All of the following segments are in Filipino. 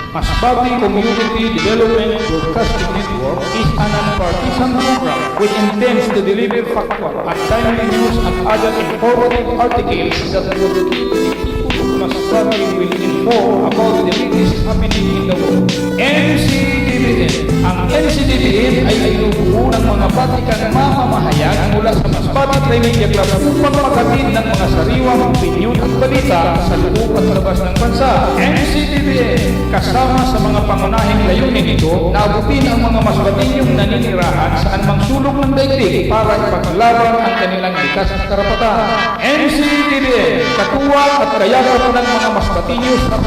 Masbate Community Development Broadcasting Network is a nonpartisan program which intends to deliver factual and timely news and other informative articles that will keep the people of Masbate will inform about the latest happening in the world. NCDBN. Ang NCDBN ay inubuo ng mga batikang mamamahayag mula sa Masbate Trimedia Club upang maghatid ng mga sariwang opinyon at balita sa loob at labas ng bansa. NCDBN, kasama sa mga pangunahing layunin nito na abutin ang mga Masbateñong naninirahan sa anumang sulok ng daigdig para ipaglaban ang kanilang likas na karapatan. NCDBN, katuwang at kayakap ng mga Masbateño sa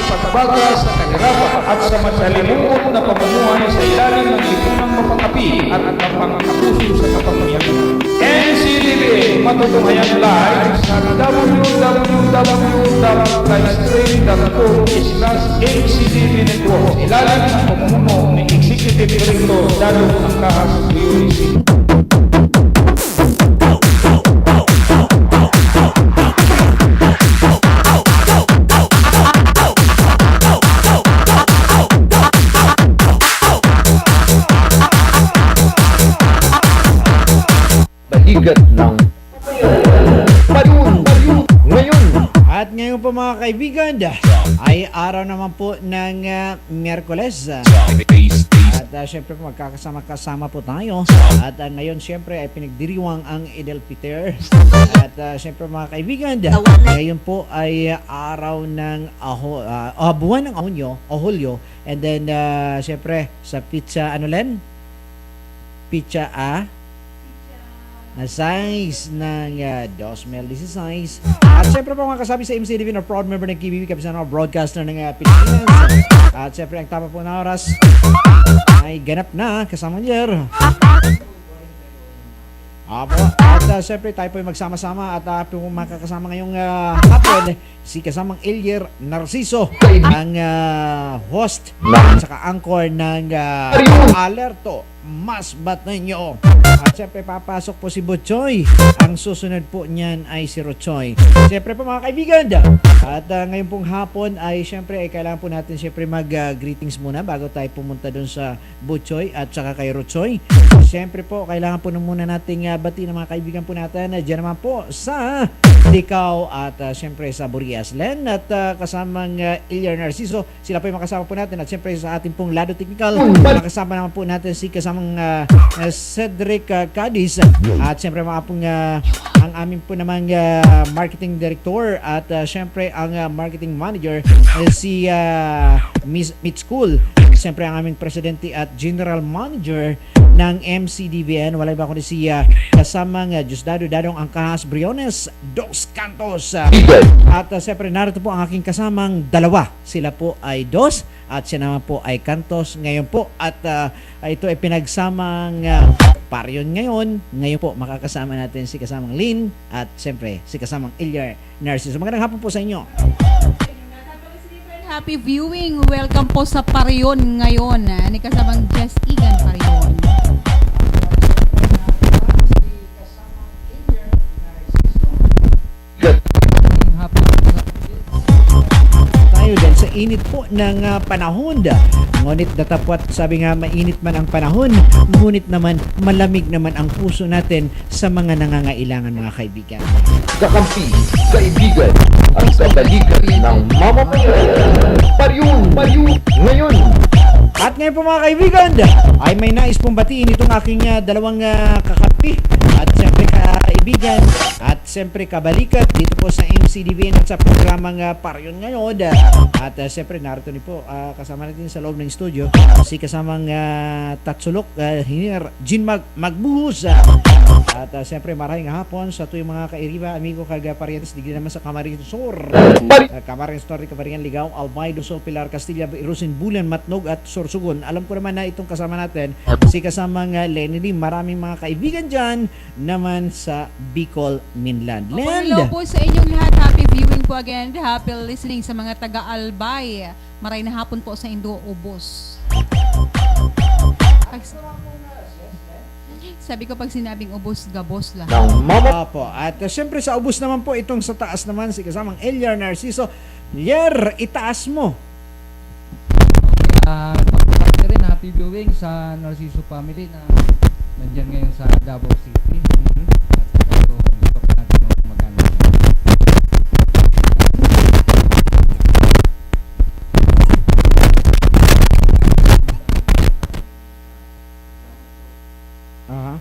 pagbaga sa kahirapan at sa masalimuot na pamumuhay sa ilalim ng lipunang mapang-api at mapang-abuso sa kapangyarihan. NCDBN, matutunghayan live sa www.livestream.com/ncdb network. Ilalim ng pamumuno ni Executive Director Dalo Angkahas University. Balikat ng Pariun ngayon. At ngayon po mga kaibigan, ay araw naman po ng Miyerkules. At syempre po magkakasama-kasama po tayo. At ngayon syempre ay pinagdiriwang ang Eid al-Fitr. At syempre mga kaibigan, ngayon po ay araw ng buwan ng Hulyo. And then syempre sa pizza pizza na size ng 2016. At syempre po mga kasabi sa MCDB na proud member ng KBB, kapisan ng broadcaster ng Pilipinas. At syempre ang tama po na oras ay ganap na kasama niya. At syempre tayo po ay magsama-sama at makakasama ngayong hapon si kasamang Elier Narciso, ang host at saka anchor ng Alerto Masbateño. At syempre papasok po si Butchoy. Ang susunod po niyan ay si Rochoy. Syempre po mga kaibigan, at ngayon pong hapon ay syempre ay kailangan po natin syempre mag-greetings muna bago tayo pumunta dun sa Butchoy at saka kay Rochoy. Syempre po kailangan po muna nating bati ng mga kaibigan po natin dyan naman po sa Dicao at syempre sa Burias Len at kasamang Elier Narciso. Sila po yung makasama po natin at syempre sa ating pong lado technical makasama naman po natin si kasamang Cedric Cadiz at syempre mga pong ang amin po namang marketing director at syempre ang marketing manager si Miss School. Syempre ang aming presidente at general manager ng MCDBN, wala ba kundi si kasamang Diosdado Dadong Angkahas Briones Dos Cantos. At syempre narito po ang aking kasamang dalawa. Sila po ay Dos at siya naman po ay Cantos ngayon po. At ito ay pinagsamang Parion ngayon. Ngayon po makakasama natin si kasamang Lynn at syempre si kasamang Elier Narciso. Magandang hapon po sa inyo. Happy viewing. Welcome po sa Parion ngayon. Ni kasamang Jess Egan Parion. Tayo dahil sa init po ng panahon. Ngunit datapwat sabi nga mainit man ang panahon, ngunit naman malamig naman ang puso natin sa mga nangangailangan mga kaibigan. Kakampi, kaibigan, ang kabalikat ng mamamayan. Pariun ngayon. At ngayon po mga kaibigan, ay may nais pong batiin itong aking dalawang kakampi at siyempre kaibigan at siyempre kabalikat dito po sa MCDBN at sa programang Parion ngayon. At siyempre narito ni po kasama natin sa loob ng studio si kasamang Tatsulok Hiner Jean Magbuhos. At siyempre maraming hapon sa tuwing mga kairiba, amigo, kagaparientes, digli naman sa Camarines Sur, Camarines Norte, Camarines Ligao, Albay, Luzon, Pilar, Castilla, Irusin, Bulan, Matnog at Sorsogon. Alam ko naman na itong kasama natin si kasamang Lenny Lim. Maraming mga kaibigan dyan naman sa Bicol, Minland. Hello po sa inyong lahat. Happy viewing po again. Happy listening sa mga taga-Albay. Maraming na hapon po sa Indo Ubos. Sabi ko pag sinabing ubos, gabos lang. Opo. At syempre sa ubos naman po itong sa taas naman si kasamang Elier Narciso. Yer, itaas mo. Pagpapakita rin, happy viewing sa Narciso family na nandyan ngayon sa Davao City. At ito, gusto ko natin magana. Aha.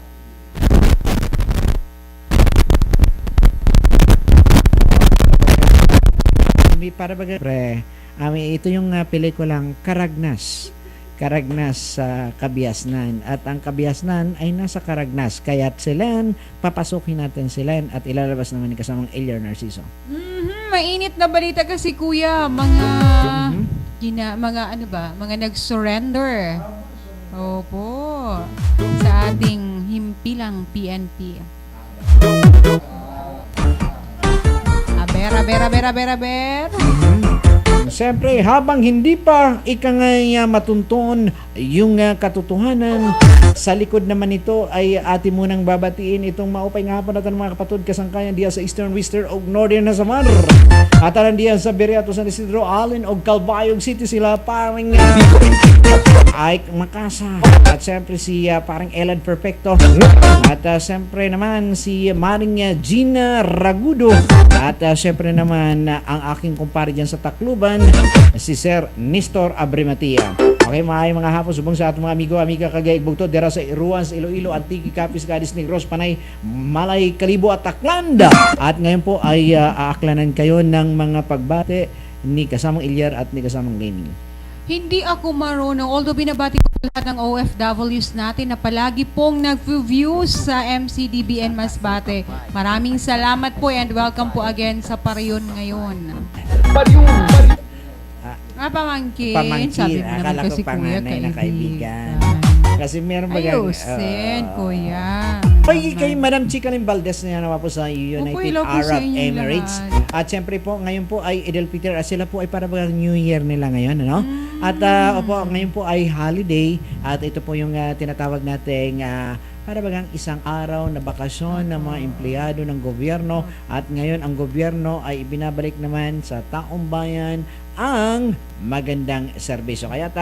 Para baga, pre, ito yung pelikulang Karagnas. Karagnas sa Kabiasnan. At ang Kabiasnan ay nasa Karagnas. Kaya't silan, papasukin natin silan at ilalabas naman ni kasamang Eliar Narciso. Mainit na balita kasi kuya, mga mga ano ba, mga nag-surrender. Opo. Sa ating himpilang PNP. Aber. Siyempre, habang hindi pa ikangay matunton yung katotohanan, sa likod naman ito ay atin munang babatiin itong maupay nga hapon natin mga kapatid kasangkayan diya sa Eastern Western o Northern na Samar. At alam diya sa Beriato, San Isidro, Allen o Calbayog City sila parang ay Makasa. At siyempre si parang Ellen Perfecto. At siyempre naman si Maring Gina Ragudo. At siyempre naman ang aking kumpare dyan sa Tacloban, si Sir Nestor Abrimatia. Okay, mga hapon subong sa atong mga amigo, amiga kagayag bugtod dira sa Iruan, sa Iloilo, Antique, Capiz, Gadis, Negros, Panay, Malay, Kalibo at Taklanda. At ngayon po ay aaklanan kayo ng mga pagbate ni kasamang Eliar at ni kasamang Gaming. Hindi ako marunong, although binabati ko lahat ng OFWs natin na palagi pong nag-views sa MCDBN Masbate. Maraming salamat po and welcome po again sa Pariyon ngayon. Pamangkin. Sabi mo naman Akala ko kasi kuya, panganay na kaibigan. Kasi meron ba Ayusin, kuya. Pag kay Madam Chicalyn Valdez na yan naman po sa United hello po Arab sa inyong Emirates. lahat. At syempre po, ngayon po ay Eid al-Fitr. Sila po ay para bagang New Year nila ngayon, ano? At opo, ngayon po ay holiday. At ito po yung tinatawag nating para bagang isang araw na bakasyon ng mga empleyado ng gobyerno. At ngayon ang gobyerno ay ibinabalik naman sa taong bayan ang magandang serbisyo. Kaya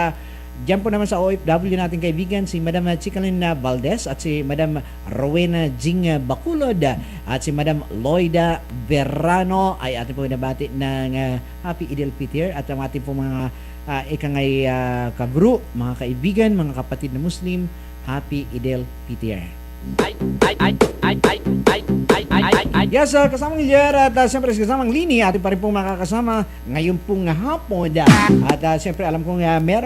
diyan po naman sa OFW nating kaibigan si Madam Chicalyn Valdez at si Madam Rowena Jing Baculod at si Madam Loida Verano ay ating po nabati ng Happy Eid al-Fitr at ang ating po mga ikangay kabro, mga kaibigan, mga kapatid na Muslim, Happy Eid al-Fitr. Yes, kasamang Eliar at siyempre kasamang Lini ating pa rin pong makakasama ngayon pong hapon. At siyempre alam kong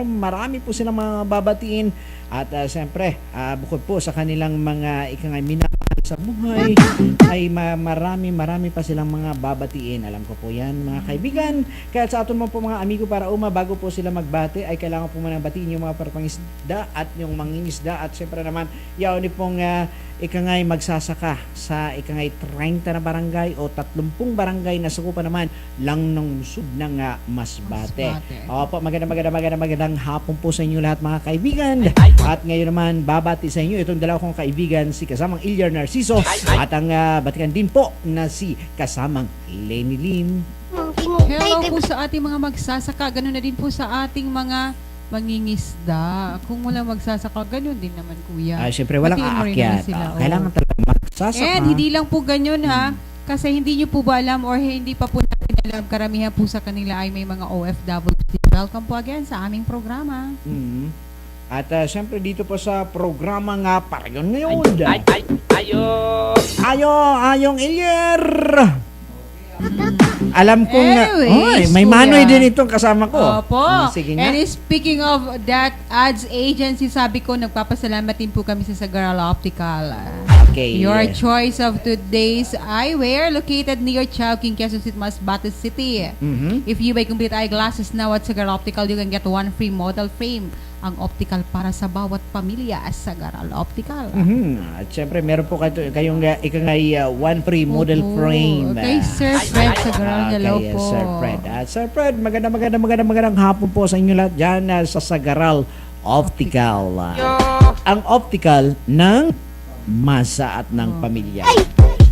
marami po silang mga babatiin at siyempre bukod po sa kanilang mga ikangay minamahal sa buhay ay marami pa silang mga babatiin. Alam ko po yan mga kaibigan. Kaya sa aton mo po mga amigo para bago po sila magbati ay kailangan po manang batiin yung mga parpangisda at yung mangingisda at siyempre naman yaw ni pong ikangay magsasaka sa ikangay 30 na barangay o 30 barangay na sakupan naman lang ng lungsod ng Masbate. Opo, magandang hapon po sa inyo lahat mga kaibigan. At ngayon naman babati sa inyo itong dalawa kong kaibigan si kasamang Eliar Narciso at ang batikan din po na si kasamang Lenny Lim. Hello po sa ating mga magsasaka. Ganun na din po sa ating mga mangingisda. Kung walang magsasaka, ganun din naman kuya. Siyempre walang Batiin mo rin aakyat. naman sila, Kailangan talaga magsasaka. And hindi lang po ganyan ha. Kasi hindi nyo po ba alam or hindi pa po natin alam, karamihan po sa kanila ay may mga OFW. Welcome po again sa aming programa. At siyempre dito po sa programa nga Pariyon ngayon. Ayong Eliar. Alam kong Anyways, may kuya. Manoy din itong kasama ko. Opo. Sige nga. And speaking of that ads agency, sabi ko, nagpapasalamat din po kami sa Sagaral Optical. Okay. Your choice of today's eyewear located near Chowking, Quezon City, Masbate City. If you buy complete eyeglasses now at Sagaral Optical, you can get one free model frame. Ang optical para sa bawat pamilya sa Sagaral Optical. At syempre meron po kayong ikangay one free model frame. Okay, Sir Fred Sagaral, hello po. Sir Fred. Sir Fred, magandang hapon po sa inyo lahat dyan sa Sagaral Optical. Ang optical ng masa at ng pamilya.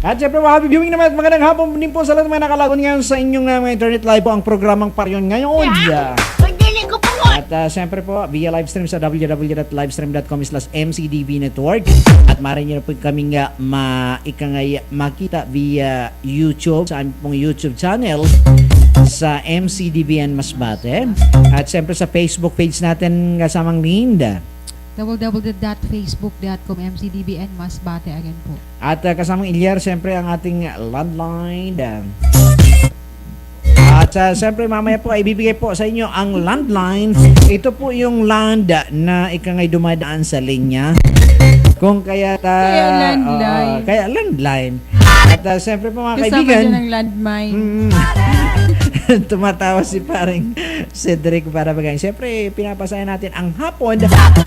At syempre mga happy viewing naman at magandang hapon din po sa lahat ng mga nakalagon ngayon sa inyong mga internet live po ang programang Pariyon ngayon. Pagdili ko pa At siyempre po, via livestream sa www.livestream.com/MCDB Network. At maaari nyo na po kaming makita via YouTube, sa aming pong YouTube channel sa MCDBN Masbate. At siyempre sa Facebook page natin kasamang Linda. www.facebook.com MCDBN Masbate again po. At kasamang Ilyar, siyempre ang ating landline. At siyempre mamaya po ay ibibigay po sa inyo ang landline. Ito po yung land na ikangay dumadaan sa linya. Kung kaya Kaya landline. kaya landline. At siyempre po mga Kasama kaibigan, dyan ang landmine. tumatawa si paring Cedric para bagang. Siyempre, pinapasaya natin ang hapon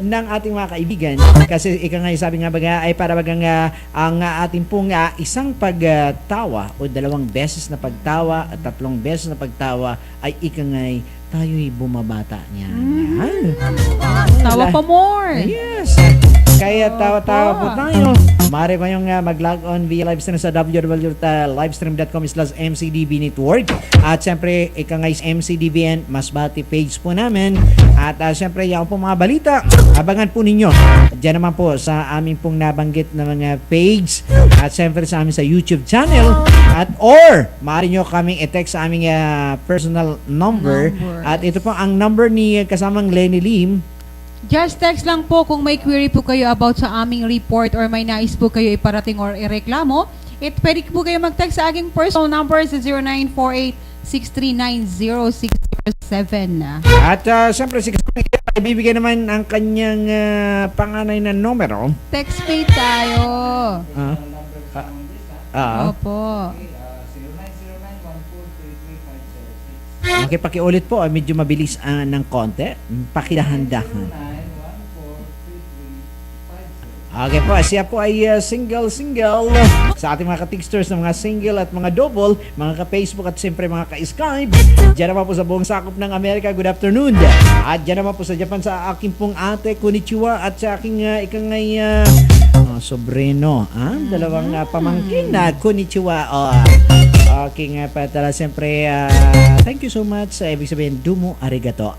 ng ating mga kaibigan. Kasi ika nga sabi nga baga ay para bagang ang ating pong isang pagtawa o 2 beses na pagtawa at 3 beses na pagtawa ay ika nga tayo'y bumabata niya. Tawa pa more. Yes. Kaya tawa-tawa po tayo. Maaari pa yung mag-log on via livestream sa www.livestream.com/MCDB Network. At syempre, ika nga is MCDBN Masbate page po namin. At syempre, yung po mga balita, abangan po ninyo. Diyan naman po sa aming pong nabanggit na mga page. At syempre sa amin sa YouTube channel. At or, maaari nyo kaming i-text sa aming personal number. At ito po ang number ni kasamang Lenny Lim. Just text lang po kung may query po kayo about sa aming report or may nais po kayo iparating or ireklamo. Pwede po kayo mag-text sa aking personal number sa 0948-639-0607. At syempre, si kasamang ibibigay naman ang kanyang panganay na numero. Text pay tayo. Opo. Okay, pakiulit po. Medyo mabilis ng konti. Pakidahan-dahan. Okay po, siya po ay single. Sa ating mga ka-texters na mga single at mga double, mga ka-Facebook at siyempre mga ka-Skype. Diyan naman po sa buong sakop ng Amerika, good afternoon. At diyan naman po sa Japan sa aking pong ate, konnichiwa. At sa aking ikangay sobrino. Dalawang pamangkin na konnichiwa. Okay nga pa tala, siyempre thank you so much. Ibig sabihin, dumo arigato.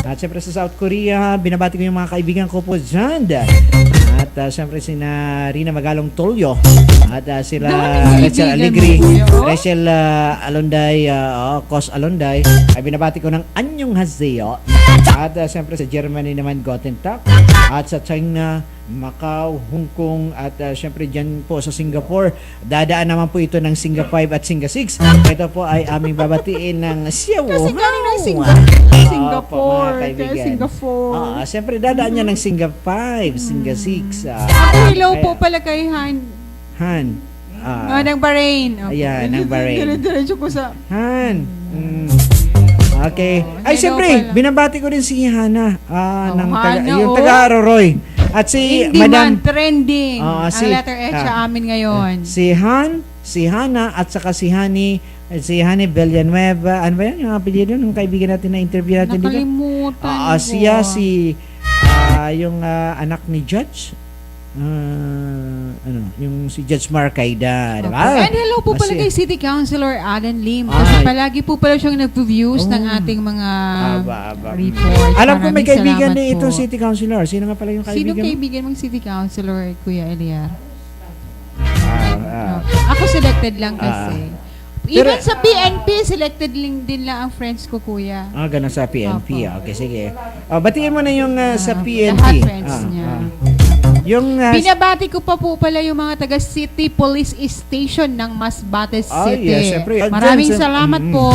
At siyempre sa South Korea, binabati ko yung mga kaibigan ko po dyan. At siyempre sina Rina Magalong Tolyo. At sila Rachel Aligri, Rachel Alonday, Kos Alonday. Ay binabati ko ng Anyong Haseo. At siyempre sa Germany naman, Guten Tag. At sa China, Macau, Hong Kong, at syempre dyan po sa Singapore. Dadaan naman po ito ng Singa 5 at Singa 6. Ito po ay aming babatiin ng Siaw. Kasi galing ng Singapore. Singapore. Siyempre dadaan niya ng Singa 5, Singa 6. Hello po pala kay Han. Ng Bahrain. Okay. Ayan, ng Bahrain. Diretso ko sa... Han. Okay. Ay, siyempre, binabati ko rin si Hana. Yung taga-Aroroy. At si Hindi Madam man trending. Ang letter H sa amin ngayon. Si Hana at saka si Hani Villanueva. Ano ba yan? Yung apelyido ng kaibigan natin na interview natin dito. Nakalimutan ko. Siya yung anak ni Judge. Yung si Judge Marcaida, di ba? And hello po pala kay City Councilor Alan Lim. Kasi palagi po pala siyang nag-views ng ating mga reports. Alam ko may Maraming kaibigan salamat na itong po. City Councilor. Sino nga pala yung kaibigan? Sino kaibigan mong City Councilor, Kuya Eliar? Ah. Ako selected lang kasi. Even sa PNP, selected din lang ang friends ko, Kuya. Ganun sa PNP. Opo. Okay, sige. Batiin mo na yung sa PNP. Lahat friends niya. Yung Binabati ko pa po pala yung mga taga City Police Station ng Masbate City. yes, syempre. Maraming salamat po.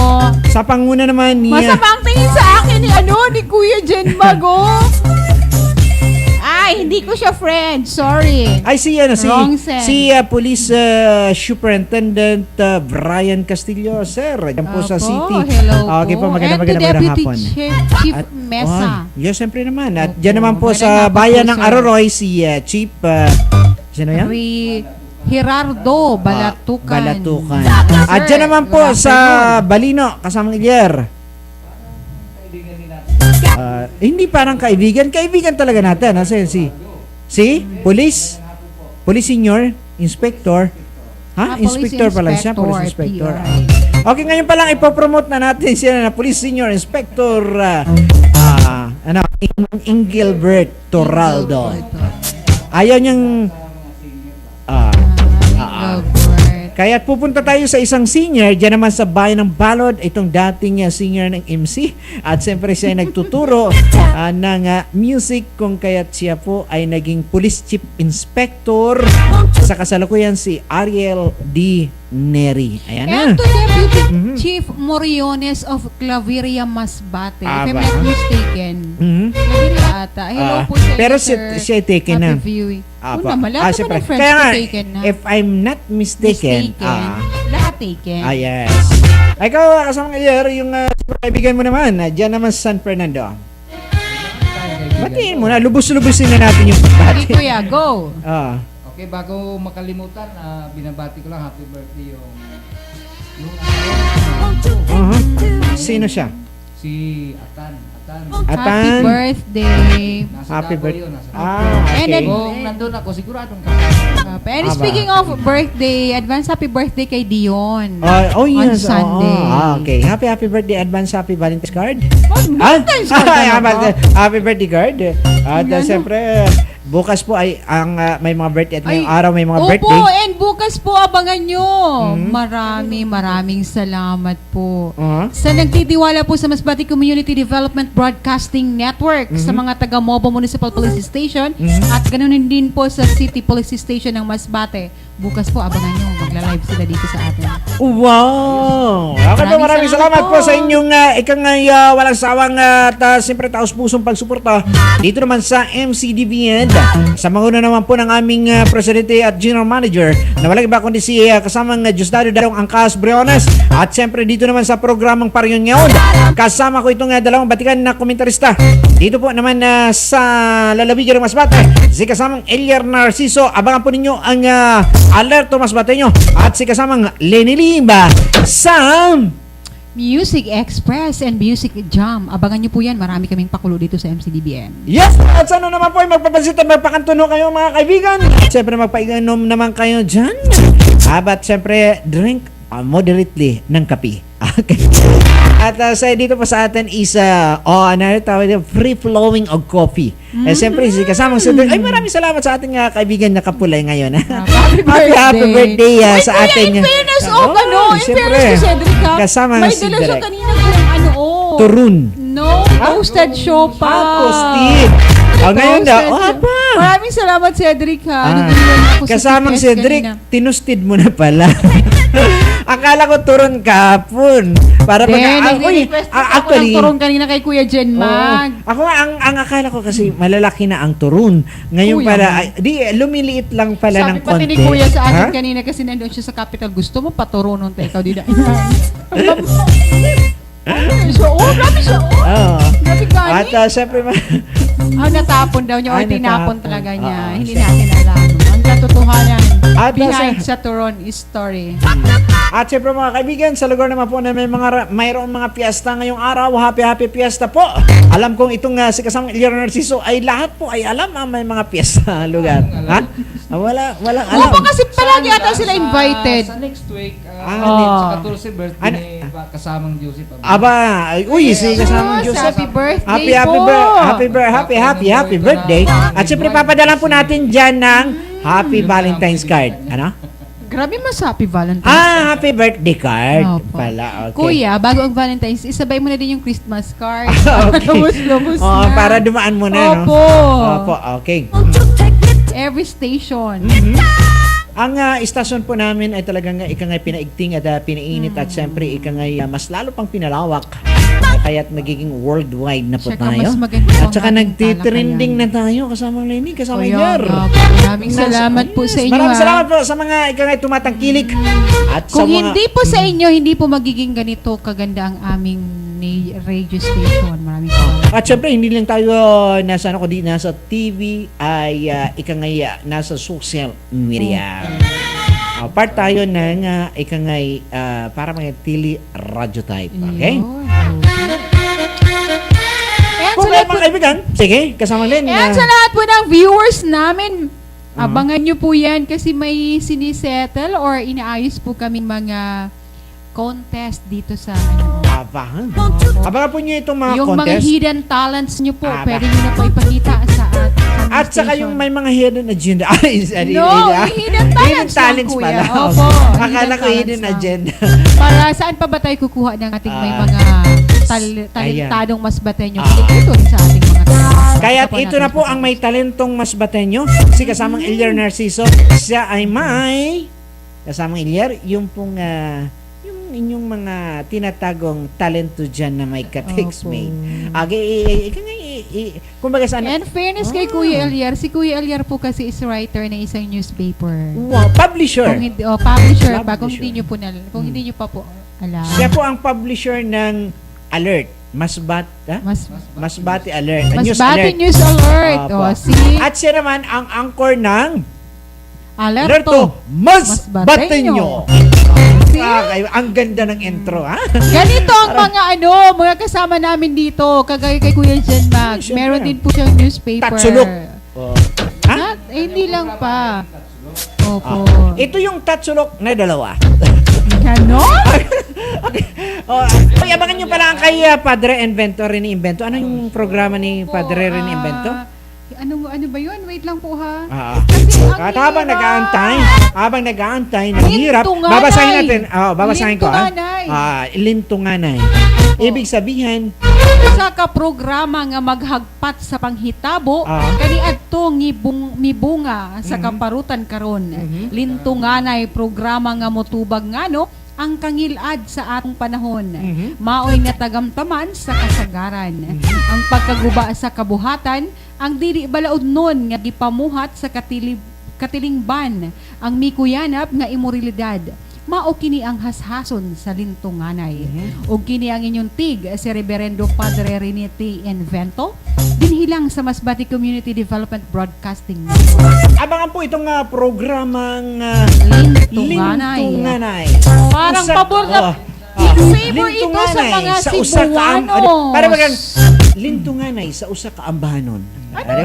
sa panguna naman ni Masama ang tingin sa akin ni Kuya Jen Mago. Ay, hindi ko siya friend. Sorry. Ay si Wrong send. Police Superintendent Brian Castillo, sir. Diyan po sa Opo, city. hello Okay po, po. magandang And to magandang Deputy hapon. Chief At, Mesa. yes, siyempre naman. At Opo, diyan naman po magandang sa hapon bayan po, ng sir. Aroroy si Chief sino yan? Gerardo Balatukan. Balatukan. Sir, At diyan naman po good sa afternoon. Balino, kasamang Ilyar. Hindi parang kaibigan talaga natin. Si Police Senior Inspector. Police Inspector pala siya, Police Inspector. PI. Okay, ngayon pa lang ipopromote na natin siya na Police Senior Inspector Engelbert Torraldo. Ayaw niyang Gilbert. kaya pupunta tayo sa isang senior diyan naman sa bayan ng Balod, itong dating senior ng MC at siyempre siya ay nagtuturo ng music kung kaya't siya po ay naging police chief inspector sa kasalukuyan si Ariel D. Neri. Ayan na. And to Deputy Chief Moriones of Claveria, Masbate, if I'm Aba. not mistaken. Mhm. Claveria ata. Hello po sa Pero inyo, sir. siya ay taken na. Happy viewing. Apa. Una, lahat siyempre. naman ng friends Kaya ko nga, taken na. if I'm not mistaken, Lahat taken. yes. Ikaw, kasamang iyer, yung kaibigan mo naman, diyan naman sa San Fernando. Batiin mo na, lubos-lubusin na natin yung Sige, bati. kuya, go. Okay, bago makalimutan, binabati ko lang happy birthday yung Sino siya? si Atan. Atan. Happy birthday. Nasa Happy Davao birthday. yun, nasa And then, Kung nandun ako, siguradong ka. and Aba. speaking of birthday, advance happy birthday kay Dion. Oh, On yes. Sunday. Okay. Happy birthday, advance happy Valentine's card. Valentine's card talaga? Happy birthday card. At Ano? siyempre, bukas po ay ang may mga birthday at ngayong Ay, araw may mga Opo, birthday. and bukas po abangan nyo. Maraming salamat po. Sa nagtitiwala po sa Masbate Community Development Broadcasting Network, sa mga taga Mobo Municipal Police Station, at ganoon din po sa City Police Station ng Masbate. Bukas po abangan nyo. Magla-live sila dito sa atin. Wow! Okay po, maraming Maraming salamat salamat po po sa inyong ikang walang sawang at siyempre taos-pusong pagsuporta dito naman sa MCDBN. Sa manguna naman po ng aming Presidente at General Manager na walang iba kundi si kasamang Diosdado Dalong Angkas Briones at siyempre dito naman sa programang Pariyon ngayon. Kasama ko itong dalawang batikan na komentarista. Dito po naman sa lalawigan ng Masbate, si kasamang Elier Narciso. Abangan po ninyo ang Alerto Masbateño at si kasamang Lenny Limba sa Music Express and Music Jam. Abangan nyo po yan. Marami kaming pakulo dito sa MCDBN. Yes! At sana naman po ay magpapansit at magpakantuno kayo mga kaibigan. At syempre magpainom naman kayo dyan. At syempre drink moderately ng kape. Okay. At sa dito po sa atin is ano tawag dito, free flowing of coffee. Eh siyempre si kasamang si ay maraming salamat sa ating kaibigan na kapulay ngayon. Happy Happy birthday Wait, sa kuya, atin. in fairness, Oo, in siyempre. fairness to Cedric, ha? Kasama may si dala siya Direk. kanina kung Turun. No, toasted show pa. Toasted. Ngayon daw. Apa. Maraming salamat, Cedric, ha? Ah, Nagdala ako sa Kasamang TPS Cedric, kanina. tinusted mo na pala. Akala ko turon kapon. Para Then, uy, nag-request ako actually, ng turong kanina kay Kuya Jen Mag. ako nga, ang akala ko kasi malalaki na ang turun. Ngayon Kuya, pala, man. lumiliit lang pala Sabi ng pati konti. ni Kuya sa akin Ha? kanina kasi nandun siya sa capital. Gusto mo paturo nung ikaw di na. Grabe siya. Oo. Grabe At gani. syempre, Natapon daw niya or Ay, tinapon natapon. talaga niya. Oo, Hindi siya. natin alam. Ang katotohanan At behind sa Turon story. At syempre mga kaibigan, sa lugar naman po na mayroong mga piyesta ngayong araw, happy piyesta po. Alam kong itong si kasamang Elier Narciso ay lahat po ay alam may mga piyesta lugar. Ha? Walang alam. Opo kasi palagi ata sila invited. Sa next week, Ah. sa 14 birthday Ano? ni kasamang Joseph. Aba, uy, si kasamang Yes, Joseph. happy birthday Happy birthday. At syempre papadalan po natin dyan ng Happy Valentine's card. Ano? Grabe mas happy Valentine's. Happy birthday card Opo. pala. Okay. Kuya, bago ang Valentine's, isabay mo na din yung Christmas card. Okay. Lubos-lubos Oh, na. para dumaan mo na, no? Opo. Opo, okay. Every station. Ang istasyon po namin ay talagang ikangay pinaigting at pinainit at siyempre ikangay mas lalo pang pinalawak. Kaya't nagiging worldwide na po Tsaka tayo. mas maganda At saka ang ating nagtitrending na talakayan. tayo kasama Lenny, kasama Kuya, Iyer. maraming salamat po sa inyo. Maraming ha. salamat po sa mga ikangay tumatangkilik. At sa Kung mga, hindi po sa inyo, hindi po magiging ganito kaganda ang aming radio station. Maraming salamat. At syempre, hindi lang tayo nasa nasa TV ay ikangay nasa social media. Part tayo ng ikangay para mga tili radio type. Okay? Yun. Kung kayo mga kaibigan, sige, kasama Lenny. Ayan sa lahat po ng viewers namin. Abangan nyo po yan kasi may sinisettle or inaayos po kami mga contest dito sa ano. Abangan po nyo itong mga Yung mga contest. hidden talents nyo po, Aba. pwede nyo na po ipakita sa At saka yung may mga hidden agenda. No, hidden talents lang, talents kuya. pala. Opo, Akala ko talents hidden lang. agenda. Para saan pa ba tayo kukuha ng ating may mga talentadong mas batenyo? Ito rin sa ating mga talents. Kaya Ito ito natin na po sa- ang may talentong mas batenyo. Si kasamang Elier Narciso. Siya ay may kasamang Elier, yung pong yung inyong mga tinatagong talento dyan na may ka-textmate. Kumbaga saan? And fairness kay Kuya Eliar, si Kuya Eliar po kasi is writer ng isang newspaper. Wow, publisher. Kung hindi, publisher pa, kung Publisher. hindi nyo po kung hindi nyo pa po alam. Siya po ang publisher ng Alert. Masbate Alert. Mas News bati Alert. News Alert. Opo. See? At siya naman ang anchor ng Alerto. Mas Bateño. Bateño. Ang ganda ng intro, ha? Ganito ang mga kasama namin dito. Kagaya kay Kuya Jen Mag. Siyempre. Meron din po siyang newspaper. Tatsulok. Ha? Hindi lang pa. Opo. Ito yung tatsulok na dalawa. Ganon? Abangan nyo pala ang kay Padre Invento, Rene Invento. Ano yung programa ni Padre Rene Invento? Ano ba yun? Wait lang po ha. Kasi ang at habang hirap. nag-aantay, naghihirap, Lintunganay. babasahin natin. Babasahin ko. Lintunganay. Lintunganay. Ibig sabihin, Sa ka-programa nga maghagpat sa panghitabo, Ah. kaniadto mibunga sa kaparutan karon. Lintunganay programa nga motubag ngano ang kangilad sa atong panahon. Maoy nga tagamtaman sa kasagaran. Ang pagkaguba sa kabuhatan, ang dili balaod nun nga gipamuhat sa katilingban, ang mikuyanap nga imoralidad. Mao kini ang hashason sa lintunganay. O kini ang inyong tig si Reverendo Padre Rene T. Invento, dinhilang sa Masbate Community Development Broadcasting Network. abangan po itong programang Lintunganay. Lintunganay. Parang pabor na favor ito sa mga Cebuanos. Para bagang lintunganay sa usa ka ambahanon. Ano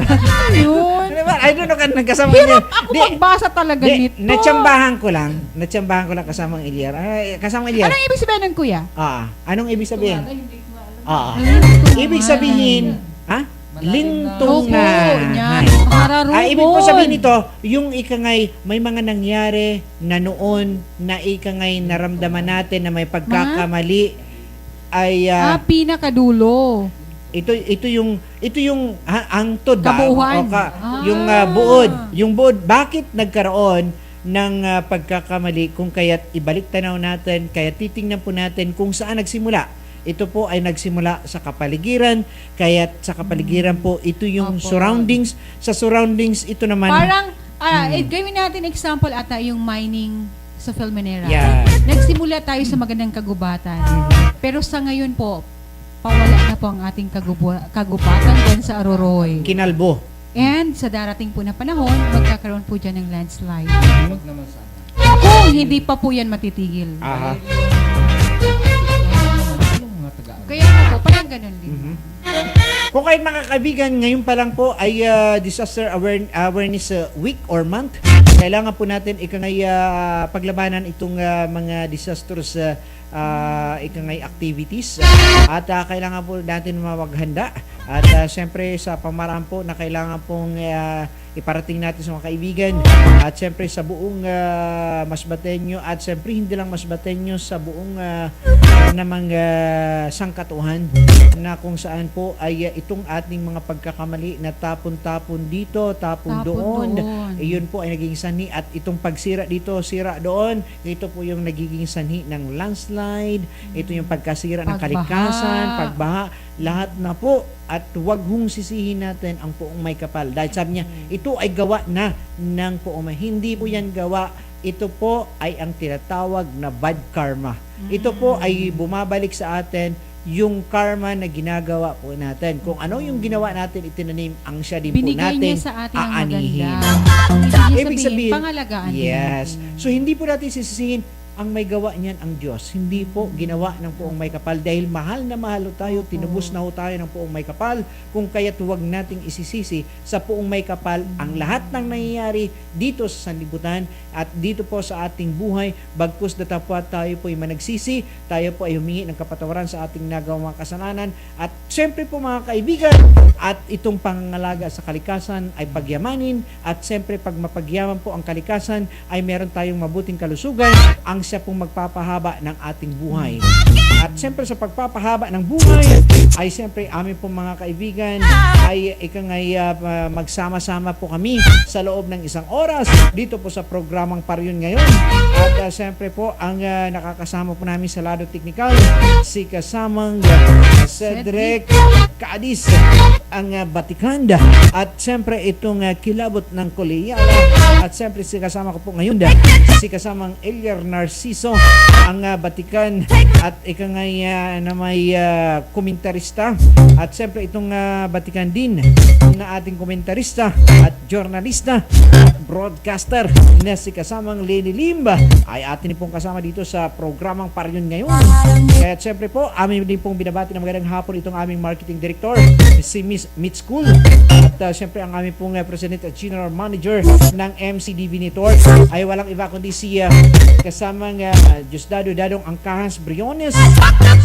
yun? I don't know kung nagkasama Hirap niya. ako magbasa talaga nito. Natsambahan ko lang kasamang Eliar. Kasamang Eliar. Anong ibig sabihin ng kuya? Anong ibig sabihin? Lintunganay. Ibig sabihin, lintunganay. Mararubon. Ibig po sabihin nito, yung ikangay may mga nangyari na noon na ikangay naramdaman natin na may pagkakamali ay Pinakadulo. ito yung angtod ba? Kabuuan. Yung buod bakit nagkaroon ng pagkakamali kung kaya't ibalik tanaw natin, kaya titingnan po natin kung saan nagsimula. Ito po ay nagsimula sa kapaligiran, kaya't sa kapaligiran po ito yung Opo. surroundings. Sa surroundings ito naman Parang, gawin natin example ata yung mining sa Filminera. Yeah. Nagsimula tayo sa magandang kagubatan. Pero sa ngayon po, pawala na po ang ating kagubatan dyan sa Aroroy. kinalbo. And sa darating po na panahon, magkakaroon po dyan ng landslide. Huwag naman sana. Kung hindi pa po yan matitigil. Aha. Yung mga taga- Kaya nga po, parang ganun din. Kung kahit mga kaibigan, ngayon pa lang po ay Disaster Awareness Week or Month. Kailangan po natin ikangay paglabanan itong mga disastrous ikangay activities. At kailangan po natin mawaghanda. At siyempre sa pamaraan po na kailangan pong iparating natin sa mga kaibigan. At siyempre sa buong Masbateño at siyempre hindi lang Masbateño, sa buong namang sangkatuhan na kung saan po ay itong ating mga pagkakamali na tapon-tapon dito, tapon doon. Iyon po ay naging sanhi at itong pagsira dito, sira doon. Ito po yung nagiging sanhi ng landslide. Ito yung pagkasira ng kalikasan, pagbaha, lahat na po. At huwag hong sisihin natin ang Poong May Kapal. Dahil sabi niya, ito ay gawa na ng Poong May. Hindi po yan gawa. Ito po ay ang tinatawag na bad karma. Ito po ay bumabalik sa atin yung karma na ginagawa po natin. Kung ano yung ginawa natin, itinanim ang siya din Binigay po natin niya sa atin ang aanihin. maganda. Hindi niya Ibig sabihin, pangalagaan yes. natin. So hindi po natin sisisihin ang may gawa niyan ang Diyos. Hindi po ginawa ng Poong May Kapal dahil mahal na mahal tayo, tinubos na ho tayo ng Poong May Kapal, kung kaya't huwag nating isisisi sa Poong May Kapal ang lahat ng nangyayari dito sa sanlibutan at dito po sa ating buhay. Bagkus datapwat tayo po ay managsisi, tayo po ay humingi ng kapatawaran sa ating nagawang mga kasalanan at syempre po mga kaibigan, at itong pangangalaga sa kalikasan ay pagyamanin at syempre pag mapagyaman po ang kalikasan ay meron tayong mabuting kalusugan, ang siya pong magpapahaba ng ating buhay. At siyempre sa pagpapahaba ng buhay ay siyempre amin pong mga kaibigan ay magsama-sama po kami sa loob ng isang oras dito po sa programang Paryon ngayon. At siyempre po ang nakakasama po namin sa lado teknikal si kasamang Cedric Cadiz, ang Batikanda, at siyempre itong kilabot ng Koleyala, at siyempre si kasama ko po ngayon si kasamang Elier Narciso, ang Batikan, at ikangay na may komentarista, at siyempre itong Batikan din na ating komentarista at journalista at broadcaster na si kasamang Lenny Limba ay atin pong kasama dito sa programang Paryon ngayon. Kaya siyempre po amin din pong binabati ng magandang hapon itong aming marketing director si Miss Mitch School, at siyempre ang aming pong president at general manager ng MCDB Network ay walang iba kundi si kasamang Diosdado Dadong Angkahas Briones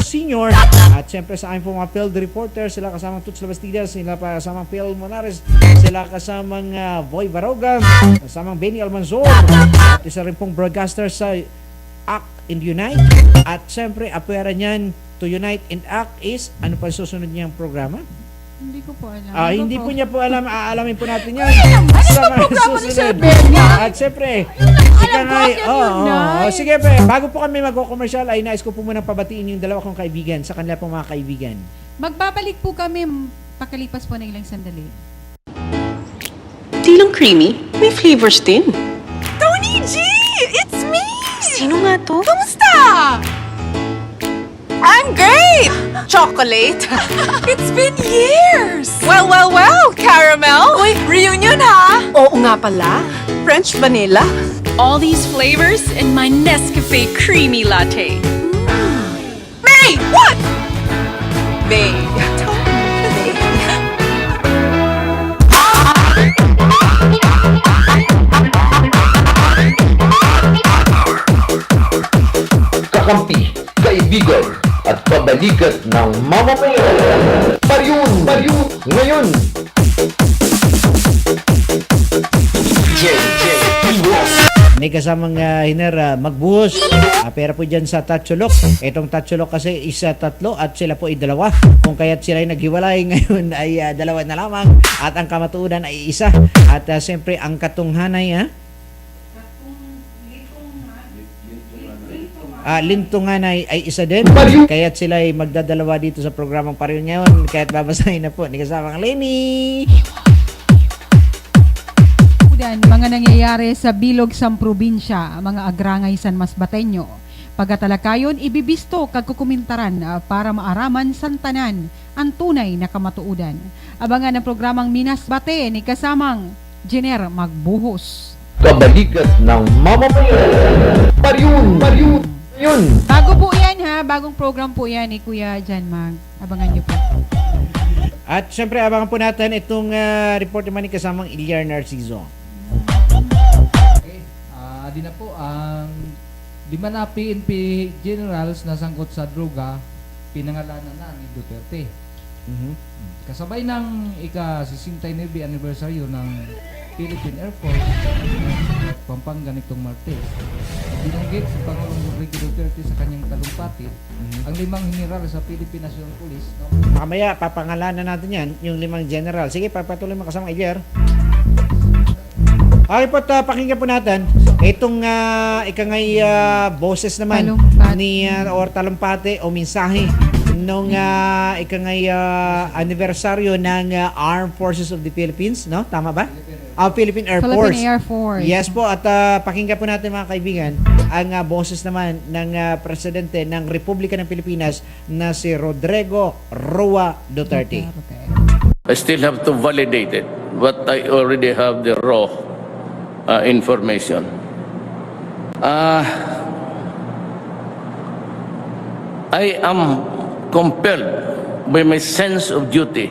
Senior, at siyempre sa aming pong mga field reporter, sila kasamang Tuts Labastidas, sila pa kasamang Phil Monares, sila kasamang Boy Baroga, kasamang Benny Almanzor, at isa rin pong broadcaster sa Act and Unite, at siyempre apera niyan to Unite and Act is ano pa susunod niyang programa? Hindi ko po alam. Hindi po niya po alam, aalamin po natin yan. Ano ba programa ni Sir Benny? At syempre, sige pre, bago po kami mag-commercial ay nais ko po munang pabatiin yung dalawa kong kaibigan sa kanila pong mga kaibigan. Magbabalik po kami pakalipas po ng ilang sandali. Di lang creamy, may flavors din. Tony G! It's me! Sino nga to? Kamusta? I'm great! Chocolate? It's been years! Well, Caramel! Uy, reunion ha? Oo nga pala. French vanilla? All these flavors in my Nescafe creamy latte. May! What? May. Kakampi, kaibigan, at pabalikat ng mamamayan. Paryon ngayon. May kasamang hiner magbuhos. Pera po dyan sa Tatsulok. Itong Tatsulok kasi isa tatlo at sila po ay dalawa. Kung kaya't sila ay naghiwalay ngayon ay dalawa na lamang. At ang kamatuunan ay isa. At siyempre ang katunghanay lintungan ay isa din. Kaya't sila ay magdadalawa dito sa programang Paryon ngayon. Kaya't babasahin na po ni kasamang Lenny. Mga nangyayari sa bilog sang probinsya, mga agrangay San Masbateño. Pagatalakayon, ibibisto kagkukumintaran para maaraman santanan ang tunay na kamatuudan. Abangan ang programang Minas Bate ni kasamang Jenner Magbuhos. Kabalikat ng mamamayan. Paryon ngayon. Bago po yan ha, bagong program po yan ni Kuya Jan Mag. Abangan niyo po. At syempre abangan po natin itong report naman ni kasamang Elier Narciso. Okay. Di na po ang 5 na PNP generals na sangkot sa droga pinangalanan na ni Duterte. Kasabay ng ika-69 anibersaryo ng Philippine Air Force Pampanga nitong Martes, binanggit si Pangulong Rodrigo Duterte sa kanyang talumpati ang 5 general sa Philippine National Police. Mamaya papangalanan natin yan, yung 5 general. Sige, papatuloy mo kasamang Elier. Okay po, pakinggan po natin itong ikangay boses naman ni or talumpati o mensahe nung ikangay anibersaryo ng Armed Forces of the Philippines, no? Tama ba? Philippine Air Force. Philippine Air Force. Yes po, at pakinggan po natin mga kaibigan ang boses naman ng presidente ng Republika ng Pilipinas na si Rodrigo Roa Duterte. I still have to validate it, but I already have the raw information. I am compelled by my sense of duty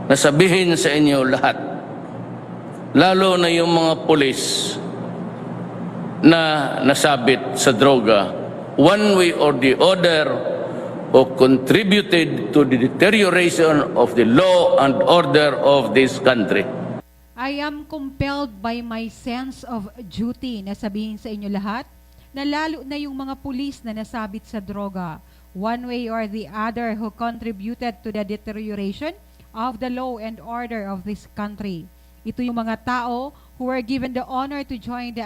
na sabihin sa inyo lahat, lalo na yung mga pulis na nasabit sa droga, one way or the other, who contributed to the deterioration of the law and order of this country. I am compelled by my sense of duty na sabihin sa inyo lahat na lalo na yung mga pulis na nasabit sa droga, one way or the other, who contributed to the deterioration of the law and order of this country. Ito yung mga tao who were given the honor to join the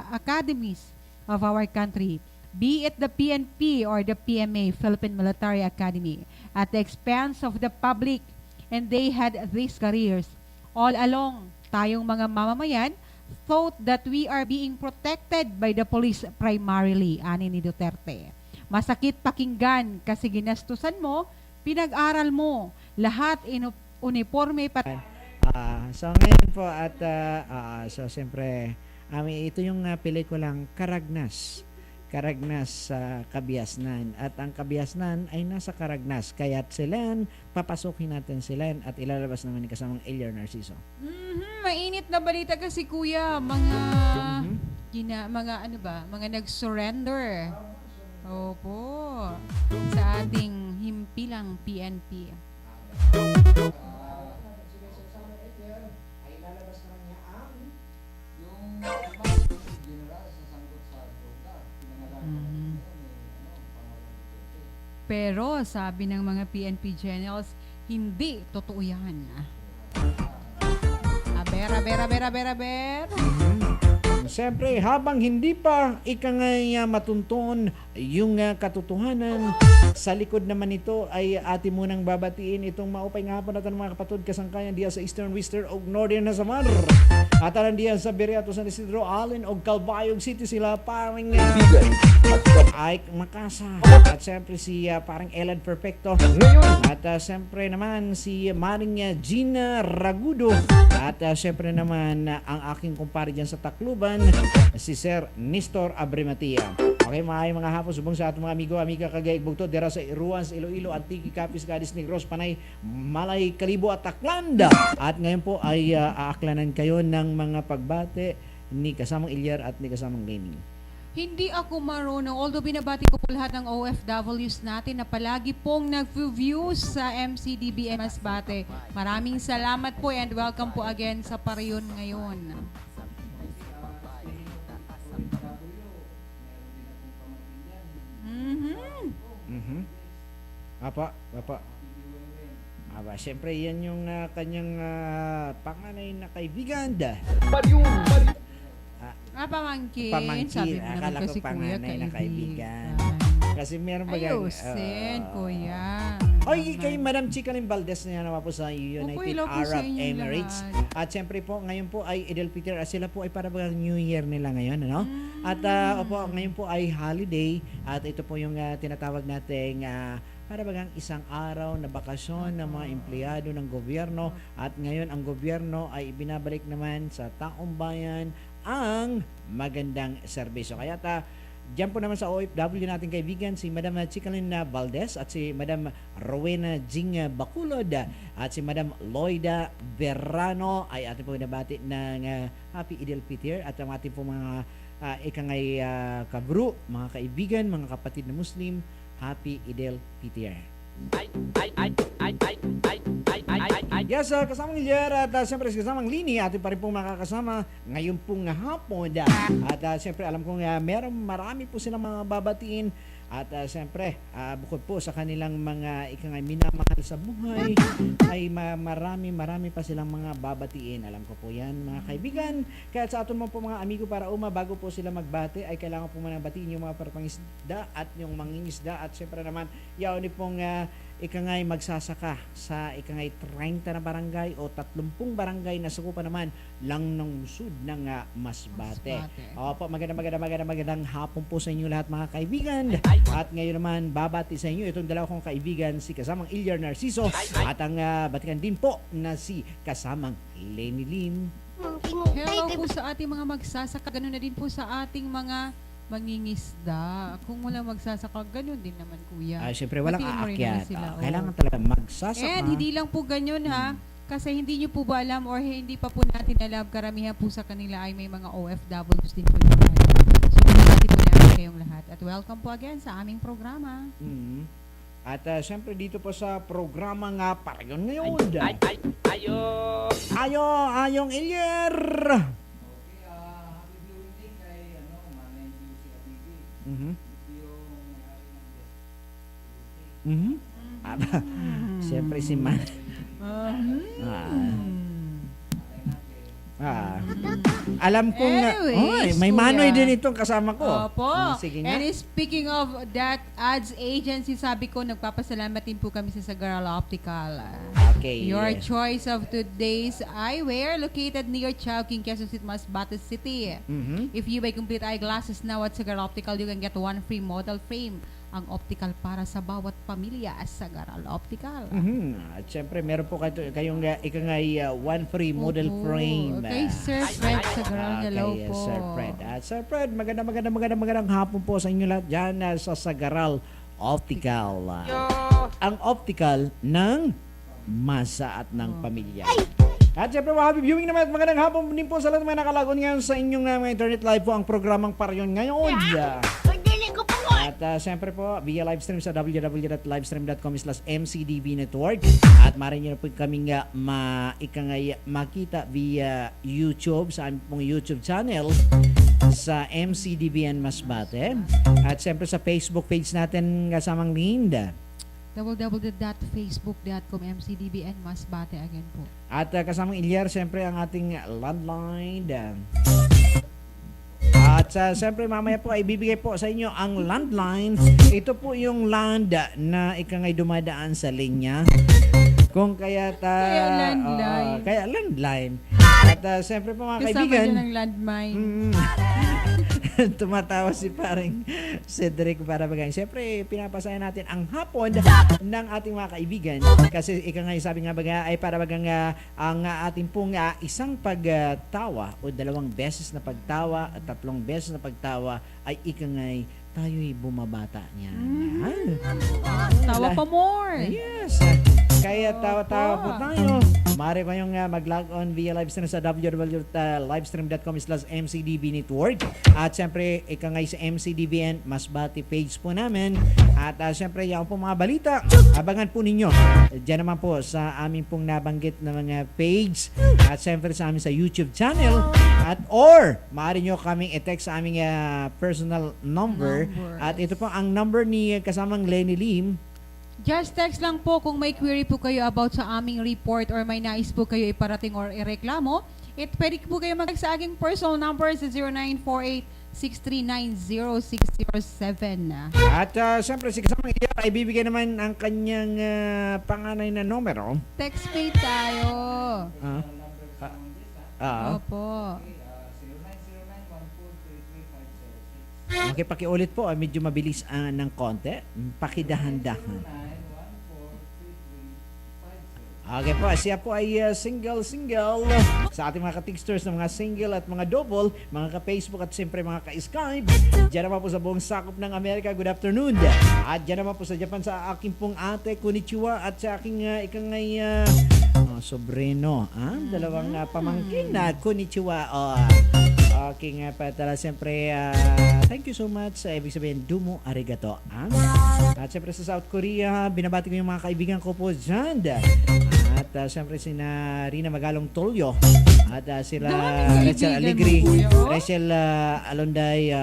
academies of our country, be it the PNP or the PMA, Philippine Military Academy, at the expense of the public, and they had these careers. All along, tayong mga mamamayan thought that we are being protected by the police primarily, ani ni Duterte. Masakit pakinggan kasi ginastusan mo, pinag-aral mo, lahat uniforme So ngayon po at so siyempre ito yung pelikulang Karagnas sa Kabiasnan, at ang Kabiasnan ay nasa Karagnas, kaya't silan papasukin natin sila at ilalabas naman ni kasamang Eliar Narciso. Mainit na balita kasi kuya, mga mga nag-surrender. Opo. Sa ating himpilang PNP. Pero sabi ng mga PNP generals, hindi totoo yan. Aber. Siyempre, habang hindi pa matunton yung katotohanan, sa likod naman ito ay atin munang babatiin itong maupay nga po natin mga kapatid kasangkayan diya sa Eastern, Western o Northern na Samar. At alam diyan sa Beriato, San Isidro, Allen o Calbayog City, sila parang ay makasa. At siyempre si parang Elad Perfecto. At siyempre naman si Maring Gina Ragudo. At siyempre naman ang aking kumpare dyan sa Tacloban, si Sir Nestor Abrematia. Okay, mga hapon, subong sa atong mga amigo, amiga kagayag bugtod, dira sa Ruans, Iloilo, Antique, Capiz, Gadis, Negros, Panay, Malay, Kalibo at Taklanda. At ngayon po ay aaklanan kayo ng mga pagbate ni kasamang Eliar at ni kasamang Lenny. Hindi ako marunong, although binabati ko po lahat ng OFWs natin na palagi pong nag-views sa MCDBM Masbate. Maraming salamat po and welcome po again sa Pariyon ngayon. Apa. Siyempre yan yung kanyang panganay na kaibigan. Pamangkin. Sabi mo naman Akala ko kasi panganay kuya, na kaibigan. Kasi meron ba Ayusin, kuya. Oy, kay Madam Chicalin Valdez na yan po sa United hello po Arab sa inyo Emirates. lahat. At siyempre po, ngayon po ay Eid al-Fitr. At sila po ay para bagang New Year nila ngayon, ano? At ngayon po ay holiday. At ito po yung tinatawag nating para bagang isang araw na bakasyon ng mga empleyado ng gobyerno. At ngayon ang gobyerno ay ibinabalik naman sa taong bayan ang magandang serbisyo. Kaya diyan po naman sa OFW nating kaibigan si Madam Chicalin Valdez at si Madam Rowena Jing Baculod at si Madam Loida Verano ay ating po nabati ng Happy Eid al-Fitr at ang ating po mga ikangay kabro, mga kaibigan, mga kapatid na Muslim, Happy Eid al-Fitr. Yes, kasamang Eliar at siyempre kasamang Lini, atin pa rin pong makakasama ngayon pong hapon. At siyempre alam kong marami po silang mga babatiin. At siyempre, bukod po sa kanilang mga minamahal sa buhay, ay marami pa silang mga babatiin. Alam ko po yan, mga kaibigan. Kaya sa atin mo po mga amigo para bago po sila magbate, ay kailangan po muna batiin yung mga parapangisda at yung mangingisda. At siyempre naman, yaw ni pong magsasaka sa 30 na barangay o 30 barangay na sakupan naman lang ng lungsod ng Masbate. Opo, magandang hapon po sa inyo lahat mga kaibigan. At ngayon naman babati sa inyo itong dalawa kong kaibigan, si kasamang Eliar Narciso at ang batikan din po na si kasamang Lenny Lin. Hello po sa ating mga magsasaka, ganoon na din po sa ating mga mangingisda. Kung wala magsasaka, ganun din naman, kuya. Siyempre, walang Batiin mo rin naman aakyat. sila, Kailangan oo. talaga magsasaka. And hindi lang po ganyan ha. Kasi hindi nyo po ba alam or hindi pa po natin alam, karamihan po sa kanila ay may mga OFWs din po yung mga. So, pinati po namin kayong lahat. At welcome po again sa aming programa. Mhm. At siyempre dito po sa programa nga Parayon ngayon. Ayong Ilyar. Okay, happy viewing din kay Manay si Abigi. Mhm. Yung may-ari ng guest. Mhm. At siyempre si Man. Alam ko nga. Anyways, May kuya. Manoy din itong kasama ko. Opo. Sige nga. And speaking of that ads agency, sabi ko, nagpapasalamat din po kami sa Sagaral Optical. Okay. Your yes. choice of today's eyewear located near Chowking, Quezon City, Masbate City. Mhm. If you buy complete eyeglasses now at Sagaral Optical, you can get one free model frame. Ang optical para sa bawat pamilya, Sagaral Optical. Mhm. At syempre, meron po kayong ikangay one free model Opo. frame. Okay, Sir Fred Sagaral, hello Okay, po. Sir Fred. At Sir Fred, magandang hapon po sa inyo lahat dyan sa Sagaral Optical. Ang optical ng masa at ng pamilya. At syempre mga happy viewing naman at magandang hapon din po sa lahat ng mga nakalagon ngayon sa inyong mga internet live po ang programang Parayon ngayon. At syempre po, via live stream sa www.livestream.com/mcdb network. At maaari nyo na po kaming makita via YouTube, sa aming pong YouTube channel sa MCDBN Masbate. At syempre sa Facebook page natin kasamang Linda. www.facebook.com MCDBN Masbate again po. At kasamang Ilyar, syempre ang ating landline. At siyempre mamaya po ay bibigay po sa inyo ang landline. Ito po yung land na ikangay dumadaan sa linya. Kung kaya Kaya landline. kaya landline. At siyempre po mga Kasama kaibigan. dyan ang landmine. Tumatawa si paring Cedric para bagay. Siyempre, pinapasaya natin ang hapon ng ating mga kaibigan. Kasi ikangay sabi nga baga ay para bagang ang ating pong isang pagtawa o dalawang beses na pagtawa at tatlong beses na pagtawa ay ikangay tayo'y bumabata niya. Tawa pa more. Yes. Kaya tawa-tawa po tayo. Maaari kayong mag-log on via live stream sa www.livestream.com/mcdb network. At syempre, ikangay sa MCDBN Masbate page po namin. At syempre, yan po mga balita. Abangan po ninyo. Diyan naman po sa amin pong nabanggit na mga page. At syempre sa amin sa YouTube channel. At or, maaari nyo kaming i-text sa aming personal number. At ito po ang number ni kasamang Lenny Lim. Just text lang po kung may query po kayo about sa aming report or may nais po kayo iparating or ireklamo. Pwede po kayo mag sa aking personal number sa 0948-639-0607. At siyempre si kasamang Ilyar ay bibigyan naman ang kanyang panganay na numero. Text pay tayo. Opo. Okay, pakiulit po. Medyo mabilis ng konti. Pakidahan-dahan. Okay po, siya po ay single. Sa ating mga ka-texters na mga single at mga double, mga ka-Facebook at siyempre mga ka-Skype. Diyan naman po sa buong sakop ng Amerika, good afternoon. At diyan naman po sa Japan sa aking pong ate, konnichiwa. At sa aking ikangay sobrino. Dalawang pamangkin na konnichiwa. Okay nga pa tala, siyempre, thank you so much. Ibig sabihin, dumo arigato. At siyempre sa South Korea, binabati ko yung mga kaibigan ko po dyan. At siyempre sina Rina Magalong Tolyo. At sila Daming Rachel kaibigan Aligri, mo, kuya, oh. Rachel Alonday,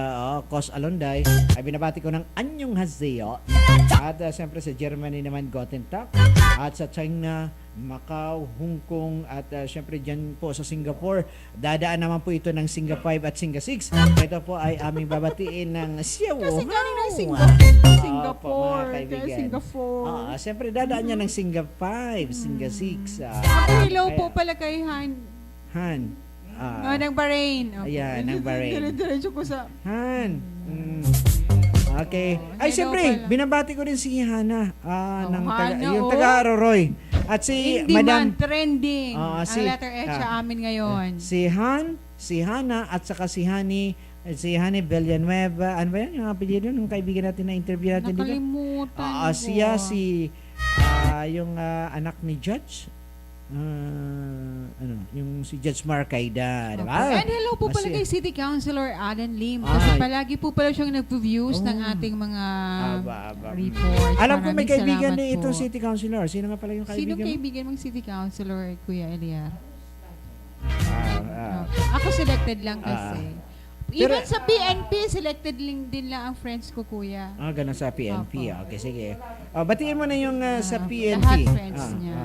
Kos Alonday. Ay binabati ko ng Anyong Haseo. At siyempre sa Germany naman, Gotentag. At sa China, Macau, Hong Kong, at syempre dyan po sa Singapore. Dadaan naman po ito ng Singa 5 at Singa 6. Ito po ay aming babatiin ng Siawo. Kasi galing ng Singapore. Kaya Singapore. Syempre dadaan niya ng Singa 5, Singa 6. Hello po pala kay Han. ng Bahrain. Ayan, ng Bahrain. Diretso ko sa... Han. Okay. Ay, hello siyempre, pala. binabati ko rin si Hana. Hana, yung taga-Aroroy. At si Hindi Madam... man trending. Ah, ang letter H sa amin ngayon. Si Hana at saka si Hani Si Honey Villanueva. Ano ba yan? Yung apelyido ng kaibigan natin na interview natin dito? Nakalimutan ko. Siya yung anak ni Judge. Yung si Judge Marcaida, di ba? And hello po pala kay City Councilor Alan Lim. Kasi palagi po pala siyang nag-views ng ating mga reports. Alam ko may Maraming kaibigan salamat din itong po. City Councilor. Sino nga pala yung kaibigan Sino mo? kaibigan mong City Councilor, Kuya Eliar? Ah. Ako selected lang kasi. Pero- Even sa PNP, selected din lang ang friends ko, Kuya. Ganun sa PNP. Opo. Okay, sige. Batiin mo na yung sa PNP. Lahat friends niya.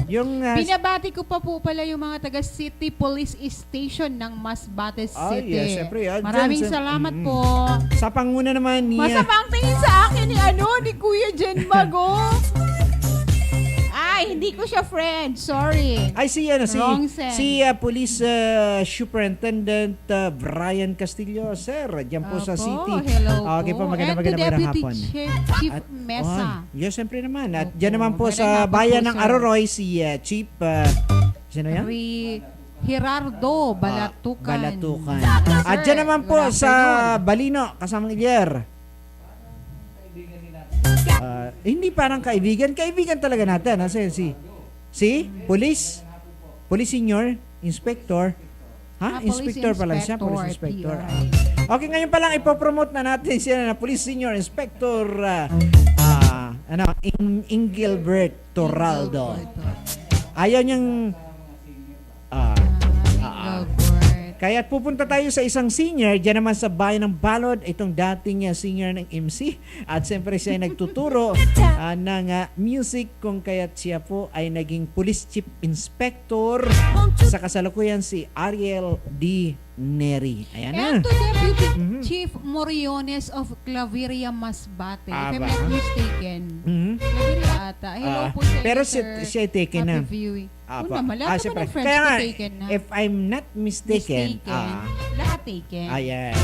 Yung Binabati ko pa po pala yung mga taga City Police Station ng Masbate City. yes, syempre. Maraming Dyan sa- salamat po. sa panguna naman ni Masamang tingin sa akin ni Kuya Jen Mago. Ay, hindi ko siya friend. Sorry. Ay si Wrong sense. Police Superintendent Brian Castillo, sir. Diyan po sa Opo, City. hello Okay po. po, And to magandang Deputy hapon. Chief Mesa. Yes, siyempre naman. At Opo, diyan naman po magandang sa hapon bayan po, ng sir. Aroroy si Chief sino yan? Gerardo Balatukan. Balatukan. Sir, At diyan naman po good sa afternoon. Balinno, kasamang Ilyar. Hindi parang kaibigan. Kaibigan talaga natin. Si Police Senior Inspector. Police Inspector pala siya. Police Inspector. Okay, ngayon pa lang ipopromote na natin siya na Police Senior Inspector Engelbert Torraldo. Ayaw niyang kaya pupunta tayo sa isang senior dyan naman sa bayan ng Balod, itong dating senior ng MC at siyempre siya ay nagtuturo ng music kung kaya't siya po ay naging police chief inspector sa kasalukuyan si Ariel D. Neri. Ayan na. And to Deputy Chief Moriones of Claveria, Masbate. If I'm ba? not mistaken. Mhm. Claveria ata. Hello po sa pero inyo, sir. siya ay taken na. Happy viewing. Apa. Una, lahat Siyempre. naman ng friends Kaya ko nga, taken na. if I'm not mistaken, Lahat taken. yes.